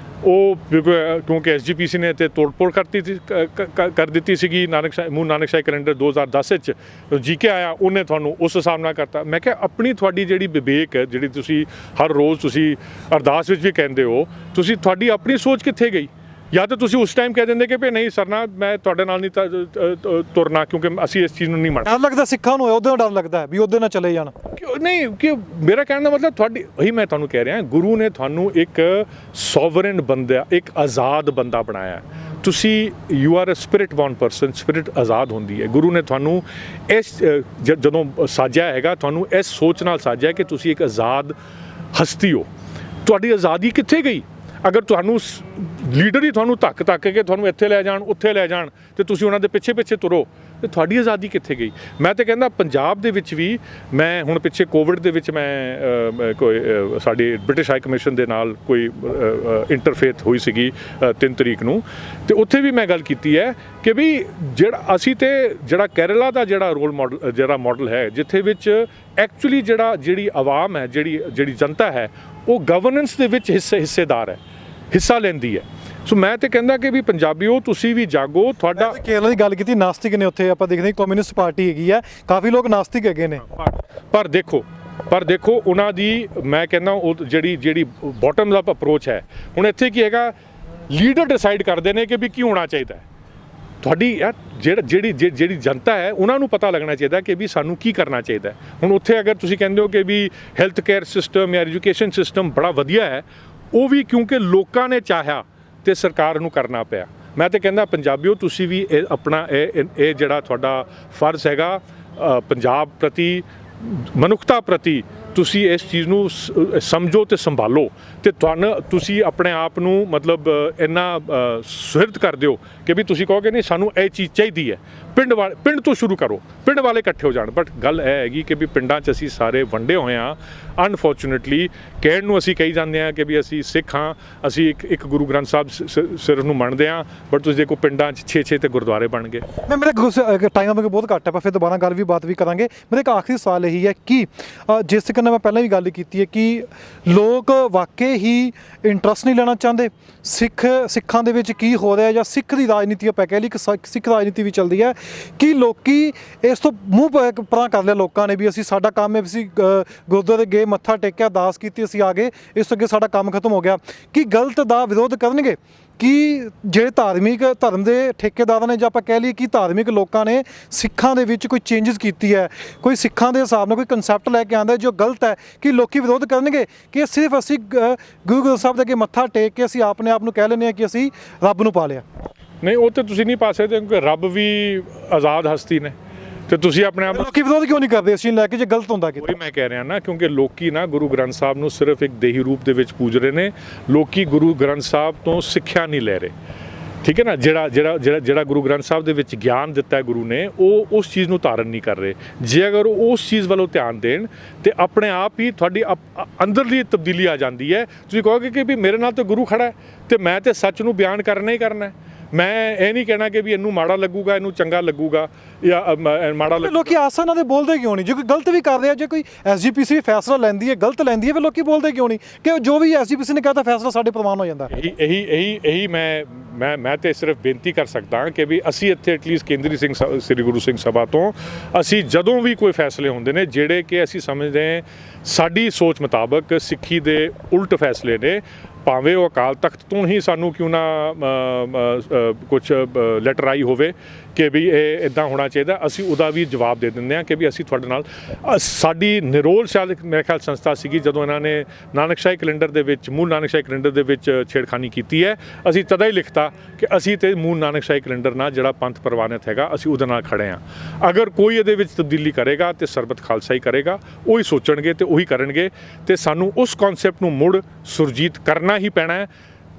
ਉਹ ਕਿਉਂਕਿ ਐਸਜੀਪੀਸੀ ਨੇ ਤੇ ਤੋੜਪੋੜ ਕਰ ਦਿੱਤੀ ਸੀਗੀ ਮੂਲ ਨਾਨਕਸ਼ਾਹੀ ਕੈਲੰਡਰ 2010 ਵਿੱਚ ਜੀਕੇ ਆਇਆ, ਉਹਨੇ ਤੁਹਾਨੂੰ ਉਸ ਹਿਸਾਬ ਨਾਲ ਕਰਤਾ। ਮੈਂ ਕਿਹਾ ਆਪਣੀ ਤੁਹਾਡੀ ਜਿਹੜੀ ਵਿਵੇਕ ਹੈ, ਜਿਹੜੀ ਤੁਸੀਂ ਹਰ ਰੋਜ਼ ਤੁਸੀਂ ਅਰਦਾਸ ਵਿੱਚ ਵੀ ਕਹਿੰਦੇ ਹੋ, ਤੁਸੀਂ ਤੁਹਾਡੀ ਆਪਣੀ ਸੋਚ ਕਿੱਥੇ ਗਈ? ਜਾਂ ਤਾਂ ਤੁਸੀਂ ਉਸ ਟਾਈਮ ਕਹਿ ਦਿੰਦੇ ਕਿ ਭਈ ਨਹੀਂ ਸਰਨਾ ਮੈਂ ਤੁਹਾਡੇ ਨਾਲ ਨਹੀਂ ਤੁਰਨਾ ਕਿਉਂਕਿ ਅਸੀਂ ਇਸ ਚੀਜ਼ ਨੂੰ ਨਹੀਂ ਮੰਨਦੇ। ਡਰ ਲੱਗਦਾ ਸਿੱਖਾਂ ਨੂੰ, ਉਹਦੇ ਨਾਲ ਡਰ ਲੱਗਦਾ ਹੈ ਵੀ ਉਹਦੇ ਨਾਲ ਚਲੇ ਜਾਣ। ਨਹੀਂ, ਕਿ ਮੇਰਾ ਕਹਿਣ ਦਾ ਮਤਲਬ ਤੁਹਾਡੀ ਉਹੀ ਮੈਂ ਤੁਹਾਨੂੰ ਕਹਿ ਰਿਹਾ, ਗੁਰੂ ਨੇ ਤੁਹਾਨੂੰ ਇੱਕ ਸੋਵਰਨ ਬੰਦਾ, ਇੱਕ ਆਜ਼ਾਦ ਬੰਦਾ ਬਣਾਇਆ। ਤੁਸੀਂ you are a spirit born person, spirit ਆਜ਼ਾਦ ਹੁੰਦੀ ਹੈ। ਗੁਰੂ ਨੇ ਤੁਹਾਨੂੰ ਇਸ ਜਦੋਂ ਸਾਜਿਆ ਹੈਗਾ, ਤੁਹਾਨੂੰ ਇਸ ਸੋਚ ਨਾਲ ਸਾਜਿਆ ਕਿ ਤੁਸੀਂ ਇੱਕ ਆਜ਼ਾਦ ਹਸਤੀ ਹੋ। ਤੁਹਾਡੀ ਆਜ਼ਾਦੀ ਕਿੱਥੇ ਗਈ? ਅਗਰ ਤੁਹਾਨੂੰ ਲੀਡਰ ਹੀ ਤੁਹਾਨੂੰ ਧੱਕ ਕੇ ਤੁਹਾਨੂੰ ਇੱਥੇ ਲੈ ਜਾਣ ਉੱਥੇ ਲੈ ਜਾਣ ਤੇ ਤੁਸੀਂ ਉਹਨਾਂ ਦੇ ਪਿੱਛੇ ਤੁਰੋ, ਤੇ ਤੁਹਾਡੀ ਆਜ਼ਾਦੀ ਕਿੱਥੇ ਗਈ? ਮੈਂ ਤਾਂ ਕਹਿੰਦਾ ਪੰਜਾਬ ਦੇ ਵਿੱਚ ਵੀ, ਮੈਂ ਹੁਣ ਪਿੱਛੇ ਕੋਵਿਡ ਦੇ ਵਿੱਚ ਮੈਂ ਕੋਈ ਸਾਡੀ ਬ੍ਰਿਟਿਸ਼ ਹਾਈ ਕਮਿਸ਼ਨ ਦੇ ਨਾਲ ਕੋਈ ਇੰਟਰਫੇਥ ਹੋਈ ਸੀਗੀ 3 ਤਰੀਕ ਨੂੰ, ਤੇ ਉੱਥੇ ਵੀ ਮੈਂ ਗੱਲ ਕੀਤੀ ਹੈ ਕਿ ਵੀ ਜਿਹੜਾ ਕੇਰਲਾ ਦਾ ਜਿਹੜਾ ਮਾਡਲ ਹੈ, ਜਿੱਥੇ ਵਿੱਚ ਐਕਚੁਅਲੀ ਜਿਹੜੀ ਆਵਾਮ ਹੈ, ਜਿਹੜੀ ਜਨਤਾ ਹੈ, ਉਹ ਗਵਰਨੈਂਸ ਦੇ ਵਿੱਚ ਹਿੱਸੇਦਾਰ ਹੈ, ਹਿੱਸਾ ਲੈਂਦੀ ਹੈ। ਸੋ ਮੈਂ ਤੇ ਕਹਿੰਦਾ ਕਿ ਵੀ ਪੰਜਾਬੀਓ ਤੁਸੀਂ ਵੀ ਜਾਗੋ। ਤੁਹਾਡਾ ਕੇਰਲਾ ਦੀ ਗੱਲ ਕੀਤੀ, ਨਾਸਤਿਕ ਨੇ ਉੱਥੇ, ਆਪਾਂ ਦੇਖਦੇ ਕਮਿਊਨਿਸਟ ਪਾਰਟੀ ਹੈਗੀ ਆ, ਕਾਫੀ ਲੋਕ ਨਾਸਤਿਕ ਹੈਗੇ ਨੇ। ਪਰ ਦੇਖੋ ਉਹਨਾਂ ਦੀ, ਮੈਂ ਕਹਿੰਦਾ ਉਹ ਜਿਹੜੀ ਬਾਟਮ ਅਪ ਅਪਰੋਚ ਹੈ, ਹੁਣ ਇੱਥੇ ਕੀ ਹੈਗਾ, ਲੀਡਰ ਡਿਸਾਈਡ ਕਰਦੇ ਨੇ ਕਿ ਵੀ ਕੀ ਹੋਣਾ ਚਾਹੀਦਾ ਹੈ। ਤੁਹਾਡੀ ਯਾਰ ਜਿਹੜੀ ਜਨਤਾ ਹੈ, ਉਹਨਾਂ ਨੂੰ ਪਤਾ ਲੱਗਣਾ ਚਾਹੀਦਾ ਕਿ ਵੀ ਸਾਨੂੰ ਕੀ ਕਰਨਾ ਚਾਹੀਦਾ ਹੈ। ਹੁਣ ਉੱਥੇ ਅਗਰ ਤੁਸੀਂ ਕਹਿੰਦੇ ਹੋ ਕਿ ਵੀ ਹੈਲਥ ਕੇਅਰ ਸਿਸਟਮ ਜਾਂ ਐਜੂਕੇਸ਼ਨ ਸਿਸਟਮ ਬੜਾ ਵਧੀਆ ਹੈ, ਉਹ ਵੀ ਕਿਉਂਕਿ ਲੋਕਾਂ ਨੇ ਚਾਹਿਆ ਤੇ ਸਰਕਾਰ ਨੂੰ ਕਰਨਾ ਪਿਆ। ਮੈਂ ਤਾਂ ਕਹਿੰਦਾ ਪੰਜਾਬੀਓ ਤੁਸੀਂ ਵੀ ਆਪਣਾ ਇਹ ਜਿਹੜਾ ਤੁਹਾਡਾ ਫਰਜ਼ ਹੈਗਾ ਪੰਜਾਬ ਪ੍ਰਤੀ, ਮਨੁੱਖਤਾ ਪ੍ਰਤੀ, ਤੁਸੀਂ ਇਸ ਚੀਜ਼ ਨੂੰ ਸਮਝੋ ਤੇ ਸੰਭਾਲੋ, ਤੇ ਤੁਸੀਂ ਆਪਣੇ ਆਪ ਨੂੰ ਮਤਲਬ ਇੰਨਾ ਸੁਹਿਰਦ ਕਰ ਦਿਓ ਕਿ ਵੀ ਤੁਸੀਂ ਕਹੋਗੇ ਨਹੀਂ ਸਾਨੂੰ ਇਹ ਚੀਜ਼ ਚਾਹੀਦੀ ਹੈ। ਪਿੰਡ ਤੋਂ ਸ਼ੁਰੂ ਕਰੋ, ਪਿੰਡ ਵਾਲੇ ਇਕੱਠੇ ਹੋ ਜਾਣ। ਬਟ ਗੱਲ ਇਹ ਹੈਗੀ ਕਿ ਵੀ ਪਿੰਡਾਂ 'ਚ ਅਸੀਂ ਸਾਰੇ ਵੰਡੇ ਹੋਏ ਹਾਂ। ਅਨਫੋਰਚੂਨੇਟਲੀ ਕਹਿਣ ਨੂੰ ਅਸੀਂ ਕਹੀ ਜਾਂਦੇ ਹਾਂ ਕਿ ਵੀ ਅਸੀਂ ਸਿੱਖ ਹਾਂ, ਅਸੀਂ ਇੱਕ ਗੁਰੂ ਗ੍ਰੰਥ ਸਾਹਿਬ ਸਿਰਫ ਨੂੰ ਮੰਨਦੇ ਹਾਂ, ਬਟ ਤੁਸੀਂ ਦੇਖੋ ਪਿੰਡਾਂ 'ਚ 6 ਤੇ ਗੁਰਦੁਆਰੇ ਬਣ ਗਏ। ਮੇਰੇ ਟਾਈਮ ਬਹੁਤ ਘੱਟ ਹੈ, ਪਰ ਫਿਰ ਦੁਬਾਰਾ ਬਾਤ ਵੀ ਕਰਾਂਗੇ। ਮੇਰਾ ਇੱਕ ਆਖਰੀ ਸਵਾਲ ਇਹੀ ਹੈ ਕਿ ਜਿਸ ਤਰੀਕੇ ਨਾਲ ਮੈਂ ਪਹਿਲਾਂ ਵੀ ਗੱਲ ਕੀਤੀ ਹੈ ਕਿ ਲੋਕ ਵਾਕਈ ਹੀ ਇੰਟਰਸਟ ਨਹੀਂ ਲੈਣਾ ਚਾਹੁੰਦੇ ਸਿੱਖਾਂ ਦੇ ਵਿੱਚ ਕੀ ਹੋ ਰਿਹਾ, ਜਾਂ ਸਿੱਖ ਦੀ ਰਾਜਨੀਤੀ ਆਪਾਂ ਕਹਿ ਲਈ ਕਿ ਸਿੱਖ ਰਾਜਨੀਤੀ ਵੀ ਚੱਲਦੀ ਹੈ, ਕਿ ਲੋਕੀ ਇਸ ਤੋਂ ਮੂੰਹ ਪਰਾਂ ਕਰ ਲਿਆ ਲੋਕਾਂ ਨੇ ਵੀ ਅਸੀਂ, ਸਾਡਾ ਕੰਮ ਹੈ, ਅਸੀਂ ਗੁਰਦੁਆਰੇ ਗਏ, ਮੱਥਾ ਟੇਕਿਆ, ਅਰਦਾਸ ਕੀਤੀ, ਅਸੀਂ ਆ ਗਏ, ਇਸ ਤੋਂ ਅੱਗੇ ਸਾਡਾ ਕੰਮ ਖਤਮ ਹੋ ਗਿਆ। ਕਿ ਗਲਤ ਦਾ ਵਿਰੋਧ ਕਰਨਗੇ ਕਿ ਜਿਹੜੇ ਧਾਰਮਿਕ ਧਰਮ ਦੇ ਠੇਕੇਦਾਰਾਂ ਨੇ, ਜਾਂ ਆਪਾਂ ਕਹਿ ਲਈਏ ਕਿ ਧਾਰਮਿਕ ਲੋਕਾਂ ਨੇ ਸਿੱਖਾਂ ਦੇ ਵਿੱਚ ਕੋਈ ਚੇਂਜਸ ਕੀਤੀ ਹੈ, ਕੋਈ ਸਿੱਖਾਂ ਦੇ ਹਿਸਾਬ ਨਾਲ ਕੋਈ ਕਨਸੈਪਟ ਲੈ ਕੇ ਆਉਂਦਾ ਜੋ ਗਲਤ ਹੈ, ਕਿ ਲੋਕੀ ਵਿਰੋਧ ਕਰਨਗੇ ਕਿ ਸਿਰਫ ਅਸੀਂ ਗੁਰੂ ਗ੍ਰੰਥ ਸਾਹਿਬ ਦੇ ਅੱਗੇ ਮੱਥਾ ਟੇਕ ਕੇ ਅਸੀਂ ਆਪਣੇ ਆਪ ਨੂੰ ਕਹਿ ਲੈਂਦੇ ਹਾਂ ਕਿ ਅਸੀਂ ਰੱਬ ਨੂੰ ਪਾ ਲਿਆ? ਨਹੀਂ, ਉਹ ਤਾਂ ਤੁਸੀਂ ਨਹੀਂ ਪਾ ਸਕਦੇ ਕਿਉਂਕਿ ਰੱਬ ਵੀ ਆਜ਼ਾਦ ਹਸਤੀ ਨੇ, ਤੇ ਤੁਸੀਂ ਆਪਣੇ ਆਪ ਲੋਕੀ ਵਿਰੋਧ ਕਿਉਂ ਨਹੀਂ ਕਰਦੇ ਇਸ ਚੀਜ਼ ਲੈ ਕੇ ਜੇ ਗਲਤ ਹੁੰਦਾ? ਕਿ ਉਹੀ ਮੈਂ ਕਹਿ ਰਿਹਾ ਨਾ, ਕਿਉਂਕਿ ਲੋਕੀ ਨਾ ਗੁਰੂ ਗ੍ਰੰਥ ਸਾਹਿਬ ਨੂੰ ਸਿਰਫ ਇੱਕ ਦੇਹੀ ਰੂਪ ਦੇ ਵਿੱਚ ਪੂਜ ਰਹੇ ਨੇ। ਲੋਕੀ ਗੁਰੂ ਗ੍ਰੰਥ ਸਾਹਿਬ ਤੋਂ ਸਿੱਖਿਆ ਨਹੀਂ ਲੈ ਰਹੇ, ਠੀਕ ਹੈ ਨਾ। ਜਿਹੜਾ ਗੁਰੂ ਗ੍ਰੰਥ ਸਾਹਿਬ ਦੇ ਵਿੱਚ ਗਿਆਨ ਦਿੱਤਾ ਹੈ ਗੁਰੂ ਨੇ, ਉਹ ਉਸ ਚੀਜ਼ ਨੂੰ ਧਾਰਨ ਨਹੀਂ ਕਰ ਰਹੇ। ਜੇ ਅਗਰ ਉਹ ਉਸ ਚੀਜ਼ ਵੱਲੋਂ ਧਿਆਨ ਦੇਣ ਤੇ ਆਪਣੇ ਆਪ ਹੀ ਤੁਹਾਡੀ ਅੰਦਰਲੀ ਤਬਦੀਲੀ ਆ ਜਾਂਦੀ ਹੈ। ਤੁਸੀਂ ਕਹੋਗੇ ਕਿ ਵੀ ਮੇਰੇ ਨਾਲ ਤਾਂ ਗੁਰੂ ਖੜਾ ਹੈ ਤੇ ਮੈਂ ਤੇ ਸੱਚ ਨੂੰ ਬਿਆਨ ਕਰਨਾ ਹੀ ਕਰਨਾ ਹੈ। ਮੈਂ ਇਹ ਨਹੀਂ ਕਹਿਣਾ ਕਿ ਵੀ ਇਹਨੂੰ ਮਾੜਾ ਲੱਗੂਗਾ, ਇਹਨੂੰ ਚੰਗਾ ਲੱਗੂਗਾ ਜਾਂ ਮਾੜਾ ਲੱਗੂਗਾ। ਲੋਕੀ ਆਸਾਂ ਨਾਲ ਬੋਲਦੇ ਕਿਉਂ ਨਹੀਂ? ਜੇ ਕੋਈ ਗਲਤ ਵੀ ਕਰ ਰਿਹਾ, ਜੇ ਕੋਈ ਐਸਜੀਪੀਸੀ ਫੈਸਲਾ ਲੈਂਦੀ ਹੈ, ਗਲਤ ਲੈਂਦੀ ਹੈ, ਫਿਰ ਲੋਕੀ ਬੋਲਦੇ ਕਿਉਂ ਨਹੀਂ ਕਿ ਜੋ ਵੀ ਐਸਜੀਪੀਸੀ ਨੇ ਕਹਤਾ ਫੈਸਲਾ ਸਾਡੇ ਪ੍ਰਵਾਨ ਹੋ ਜਾਂਦਾ? ਇਹੀ ਮੈਂ ਤੇ ਸਿਰਫ ਬੇਨਤੀ ਕਰ ਸਕਦਾ ਕਿ ਵੀ ਅਸੀਂ ਇੱਥੇ ਐਟਲੀਸਟ ਕੇਂਦਰੀ ਸ੍ਰੀ ਗੁਰੂ ਸਿੰਘ ਸਭਾ ਤੋਂ ਅਸੀਂ ਜਦੋਂ ਵੀ ਕੋਈ ਫੈਸਲੇ ਹੁੰਦੇ ਨੇ ਜਿਹੜੇ ਕਿ ਅਸੀਂ ਸਮਝਦੇ ਹਾਂ ਸਾਡੀ ਸੋਚ ਮੁਤਾਬਕ ਸਿੱਖੀ ਦੇ ਉਲਟ ਫੈਸਲੇ ਨੇ, ਭਾਵੇਂ ਉਹ ਅਕਾਲ ਤਖਤ ਤੋਂ ਹੀ ਸਾਨੂੰ ਕਿਉਂ ਨਾ ਕੁਝ ਲੈਟਰ ਆਈ ਹੋਵੇ ਕਿ ਵੀ ਇਹ ਇੱਦਾਂ ਹੋਣਾ ਚਾਹੀਦਾ, ਅਸੀਂ ਉਹਦਾ ਵੀ ਜਵਾਬ ਦੇ ਦਿੰਦੇ ਹਾਂ ਕਿ ਵੀ ਅਸੀਂ ਤੁਹਾਡੇ ਨਾਲ। ਸਾਡੀ ਨਿਰੋਲ ਸ਼ਾਇਦ ਮੇਰੇ ਖਿਆਲ ਸੰਸਥਾ ਸੀਗੀ ਜਦੋਂ ਇਹਨਾਂ ਨੇ ਨਾਨਕਸ਼ਾਹੀ ਕੈਲੰਡਰ ਦੇ ਵਿੱਚ, ਮੂਲ ਨਾਨਕਸ਼ਾਹੀ ਕੈਲੰਡਰ ਦੇ ਵਿੱਚ ਛੇੜਖਾਨੀ ਕੀਤੀ ਹੈ, ਅਸੀਂ ਤਦਾ ਹੀ ਲਿਖਤਾ ਕਿ ਅਸੀਂ ਤੇ ਮੂਲ ਨਾਨਕਸ਼ਾਹੀ ਕੈਲੰਡਰ ਨਾਲ ਜਿਹੜਾ ਪੰਥ ਪ੍ਰਵਾਨਿਤ ਹੈਗਾ ਅਸੀਂ ਉਹਦੇ ਨਾਲ ਖੜੇ ਹਾਂ। ਅਗਰ ਕੋਈ ਇਹਦੇ ਵਿੱਚ ਤਬਦੀਲੀ ਕਰੇਗਾ ਤੇ ਸਰਬਤ ਖਾਲਸਾ ਹੀ ਕਰੇਗਾ, ਉਹੀ ਸੋਚਣਗੇ ਤੇ ਉਹੀ ਕਰਨਗੇ, ਤੇ ਸਾਨੂੰ ਉਸ ਕਨਸੈਪਟ ਨੂੰ ਮੁੜ ਸੁਰਜੀਤ ਕਰਨਾ ਹੀ ਪੈਣਾ ਹੈ।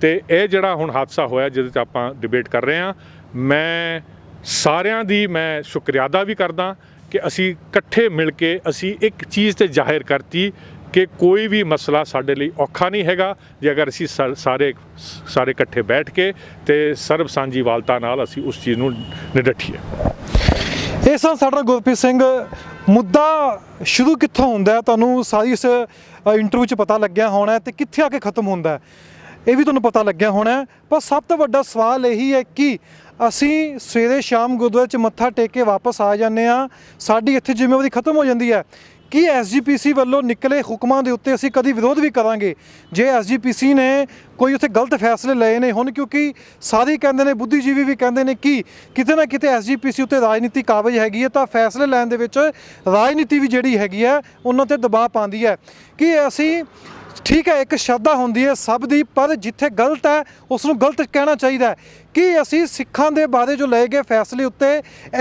ਤੇ ਇਹ ਜਿਹੜਾ ਹੁਣ ਹਾਦਸਾ ਹੋਇਆ ਜਿਹਦੇ 'ਚ ਆਪਾਂ ਡਿਬੇਟ ਕਰ ਰਹੇ ਹਾਂ, ਮੈਂ ਸਾਰਿਆਂ ਦੀ ਮੈਂ ਸ਼ੁਕਰੀਆ ਅਦਾ ਵੀ ਕਰਦਾ ਕਿ ਅਸੀਂ ਇਕੱਠੇ ਮਿਲ ਕੇ ਅਸੀਂ ਇੱਕ ਚੀਜ਼ ਤੇ ਜ਼ਾਹਿਰ ਕਰਤੀ ਕਿ ਕੋਈ ਵੀ ਮਸਲਾ ਸਾਡੇ ਲਈ ਔਖਾ ਨਹੀਂ ਹੈਗਾ ਜੇ ਅਗਰ ਅਸੀਂ ਸਾਰੇ ਇਕੱਠੇ ਬੈਠ ਕੇ ਤੇ ਸਰਬ ਸਾਂਝੀਵਾਲਤਾ ਨਾਲ ਅਸੀਂ ਉਸ ਚੀਜ਼ ਨੂੰ ਨਜਿੱਠੀਏ। ਇਸ ਨਾਲ ਸਾਡਾ ਗੁਰਪ੍ਰੀਤ ਸਿੰਘ ਮੁੱਦਾ ਸ਼ੁਰੂ ਕਿੱਥੋਂ ਹੁੰਦਾ ਹੈ, ਤੁਹਾਨੂੰ ਸਾਰੀ ਇਸ ਇੰਟਰਵਿਊ 'ਚ ਪਤਾ ਲੱਗਿਆ ਹੋਣਾ ਹੈ, ਤੇ ਕਿੱਥੇ ਆ ਕੇ ਖਤਮ ਹੁੰਦਾ ਹੈ ਇਹ ਵੀ ਤੁਹਾਨੂੰ ਪਤਾ ਲੱਗਿਆ ਹੋਣਾ ਹੈ। ਪਰ ਸਭ ਤੋਂ ਵੱਡਾ ਸਵਾਲ ਇਹੀ ਹੈ ਕਿ ਅਸੀਂ ਸਵੇਰੇ ਸ਼ਾਮ ਗੁਰਦੁਆਰੇ 'ਚ ਮੱਥਾ ਟੇਕ ਕੇ ਵਾਪਸ ਆ ਜਾਂਦੇ ਹਾਂ, ਸਾਡੀ ਇੱਥੇ ਜ਼ਿੰਮੇਵਾਰੀ ਖਤਮ ਹੋ ਜਾਂਦੀ ਹੈ। ਕਿ ਐਸਜੀਪੀਸੀ ਵੱਲੋਂ ਨਿਕਲੇ ਹੁਕਮਾਂ ਦੇ ਉੱਤੇ ਅਸੀਂ ਕਦੀ ਵਿਰੋਧ ਵੀ ਕਰਾਂਗੇ ਜੇ ਐਸਜੀਪੀਸੀ ਨੇ ਕੋਈ ਉੱਥੇ ਗਲਤ ਫੈਸਲੇ ਲਏ ਨੇ ਹੁਣ, ਕਿਉਂਕਿ ਸਾਰੇ ਕਹਿੰਦੇ ਨੇ, ਬੁੱਧੀਜੀਵੀ ਵੀ ਕਹਿੰਦੇ ਨੇ ਕਿ ਕਿਤੇ ਨਾ ਕਿਤੇ ਐਸਜੀਪੀਸੀ ਉੱਤੇ ਰਾਜਨੀਤੀ ਕਾਬਜ਼ ਹੈਗੀ ਹੈ, ਤਾਂ ਫੈਸਲੇ ਲੈਣ ਦੇ ਵਿੱਚ ਰਾਜਨੀਤੀ ਵੀ ਜਿਹੜੀ ਹੈਗੀ ਹੈ ਉਹਨਾਂ ਤੇ ਦਬਾਅ ਪਾਉਂਦੀ ਹੈ। ਕਿ ਅਸੀਂ ਠੀਕ ਹੈ, ਇੱਕ ਸ਼ਰਧਾ ਹੁੰਦੀ ਹੈ ਸਭ ਦੀ, ਪਰ ਜਿੱਥੇ ਗਲਤ ਹੈ ਉਸ ਨੂੰ ਗਲਤ ਕਹਿਣਾ ਚਾਹੀਦਾ ਹੈ। ਕਿ ਅਸੀਂ ਸਿੱਖਾਂ ਦੇ ਬਾਰੇ ਜੋ ਲਏ ਗਏ ਫੈਸਲੇ ਉੱਤੇ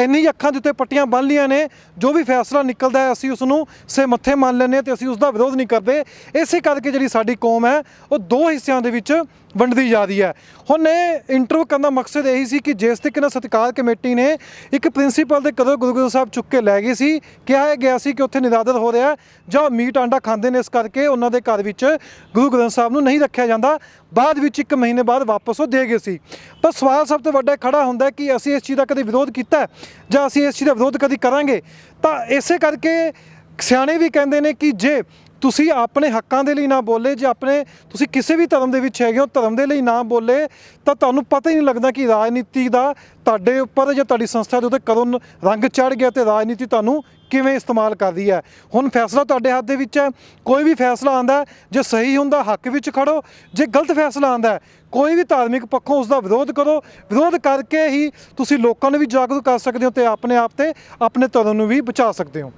ਇੰਨੀ ਅੱਖਾਂ ਦੇ ਉੱਤੇ ਪੱਟੀਆਂ ਬੰਨ੍ਹ ਲੀਆਂ ਨੇ, ਜੋ ਵੀ ਫੈਸਲਾ ਨਿਕਲਦਾ ਹੈ ਅਸੀਂ ਉਸ ਨੂੰ ਸੇ ਮੱਥੇ ਮੰਨ ਲੈਂਦੇ ਹਾਂ ਤੇ ਅਸੀਂ ਉਸ ਦਾ ਵਿਰੋਧ ਨਹੀਂ ਕਰਦੇ। ਇਸੇ ਕਰਕੇ ਜਿਹੜੀ ਸਾਡੀ ਕੌਮ ਹੈ ਉਹ ਦੋ ਹਿੱਸਿਆਂ ਦੇ ਵਿੱਚ ਵੰਡਦੀ ਜਾ ਰਹੀ ਹੈ। ਹੁਣ ਇਹ ਇੰਟਰਵਿਊ ਕਰਨ ਦਾ ਮਕਸਦ ਇਹੀ ਸੀ ਕਿ ਜਿਸ ਤਰੀਕੇ ਨਾਲ ਸਤਿਕਾਰ ਕਮੇਟੀ ਨੇ ਇੱਕ ਪ੍ਰਿੰਸੀਪਲ ਦੇ ਕਦੋਂ ਗੁਰੂ ਗ੍ਰੰਥ ਸਾਹਿਬ ਚੁੱਕ ਕੇ ਲੈ ਗਏ ਸੀ, ਕਿਹਾ ਗਿਆ ਸੀ ਕਿ ਉੱਥੇ ਨਿਰਾਦਰ ਹੋ ਰਿਹਾ ਜਾਂ ਮੀਟ ਆਂਡਾ ਖਾਂਦੇ ਨੇ, ਇਸ ਕਰਕੇ ਉਹਨਾਂ ਦੇ ਘਰ ਵਿੱਚ ਗੁਰੂ ਗ੍ਰੰਥ ਸਾਹਿਬ ਨੂੰ ਨਹੀਂ ਰੱਖਿਆ ਜਾਂਦਾ। ਬਾਅਦ ਵਿੱਚ 1 ਮਹੀਨੇ ਬਾਅਦ ਵਾਪਸ ਉਹ ਦੇ ਗਏ ਸੀ। ਪਰ ਸਵਾਲ ਸਭ ਤੋਂ ਵੱਡਾ ਖੜਾ ਹੁੰਦਾ ਕਿ ਅਸੀਂ ਇਸ ਚੀਜ਼ ਦਾ ਕਦੇ ਵਿਰੋਧ ਕੀਤਾ ਜਾਂ ਅਸੀਂ ਇਸ ਚੀਜ਼ ਦਾ ਵਿਰੋਧ ਕਦੀ ਕਰਾਂਗੇ। ਤਾਂ ਇਸੇ ਕਰਕੇ ਸਿਆਣੇ ਵੀ ਕਹਿੰਦੇ ਨੇ ਕਿ ਜੇ ਤੁਸੀਂ ਆਪਣੇ ਹੱਕਾਂ ਦੇ ਲਈ ਨਾ ਬੋਲੇ, ਜੇ ਤੁਸੀਂ ਕਿਸੇ ਵੀ ਧਰਮ ਦੇ ਵਿੱਚ ਹੈਗੇ ਹੋ, ਧਰਮ ਦੇ ਲਈ ਨਾ ਬੋਲੇ, ਤਾਂ ਤੁਹਾਨੂੰ ਪਤਾ ਹੀ ਨਹੀਂ ਲੱਗਦਾ ਕਿ ਰਾਜਨੀਤੀ ਦਾ ਤੁਹਾਡੇ ਉੱਪਰ ਜਾਂ ਤੁਹਾਡੀ ਸੰਸਥਾ ਦੇ ਉੱਤੇ ਕਦੋਂ ਰੰਗ ਚੜ੍ਹ ਗਿਆ ਤੇ ਰਾਜਨੀਤੀ ਤੁਹਾਨੂੰ ਕਿਵੇਂ ਇਸਤੇਮਾਲ ਕਰਦੀ ਹੈ। ਹੁਣ ਫੈਸਲਾ ਤੁਹਾਡੇ ਹੱਥ ਦੇ ਵਿੱਚ ਹੈ। ਕੋਈ ਵੀ ਫੈਸਲਾ ਆਉਂਦਾ ਜੇ ਸਹੀ ਹੁੰਦਾ ਹੱਕ ਵਿੱਚ ਖੜੋ, ਜੇ ਗਲਤ ਫੈਸਲਾ ਆਉਂਦਾ ਕੋਈ ਵੀ ਧਾਰਮਿਕ ਪੱਖੋਂ ਉਸ ਦਾ ਵਿਰੋਧ ਕਰੋ। ਵਿਰੋਧ ਕਰਕੇ ਹੀ ਤੁਸੀਂ ਲੋਕਾਂ ਨੂੰ ਵੀ ਜਾਗਰੂਕ ਕਰ ਸਕਦੇ ਹੋ ਤੇ ਆਪਣੇ ਆਪ ਤੇ ਆਪਣੇ ਧਰਮ ਨੂੰ ਵੀ ਬਚਾ ਸਕਦੇ ਹੋ।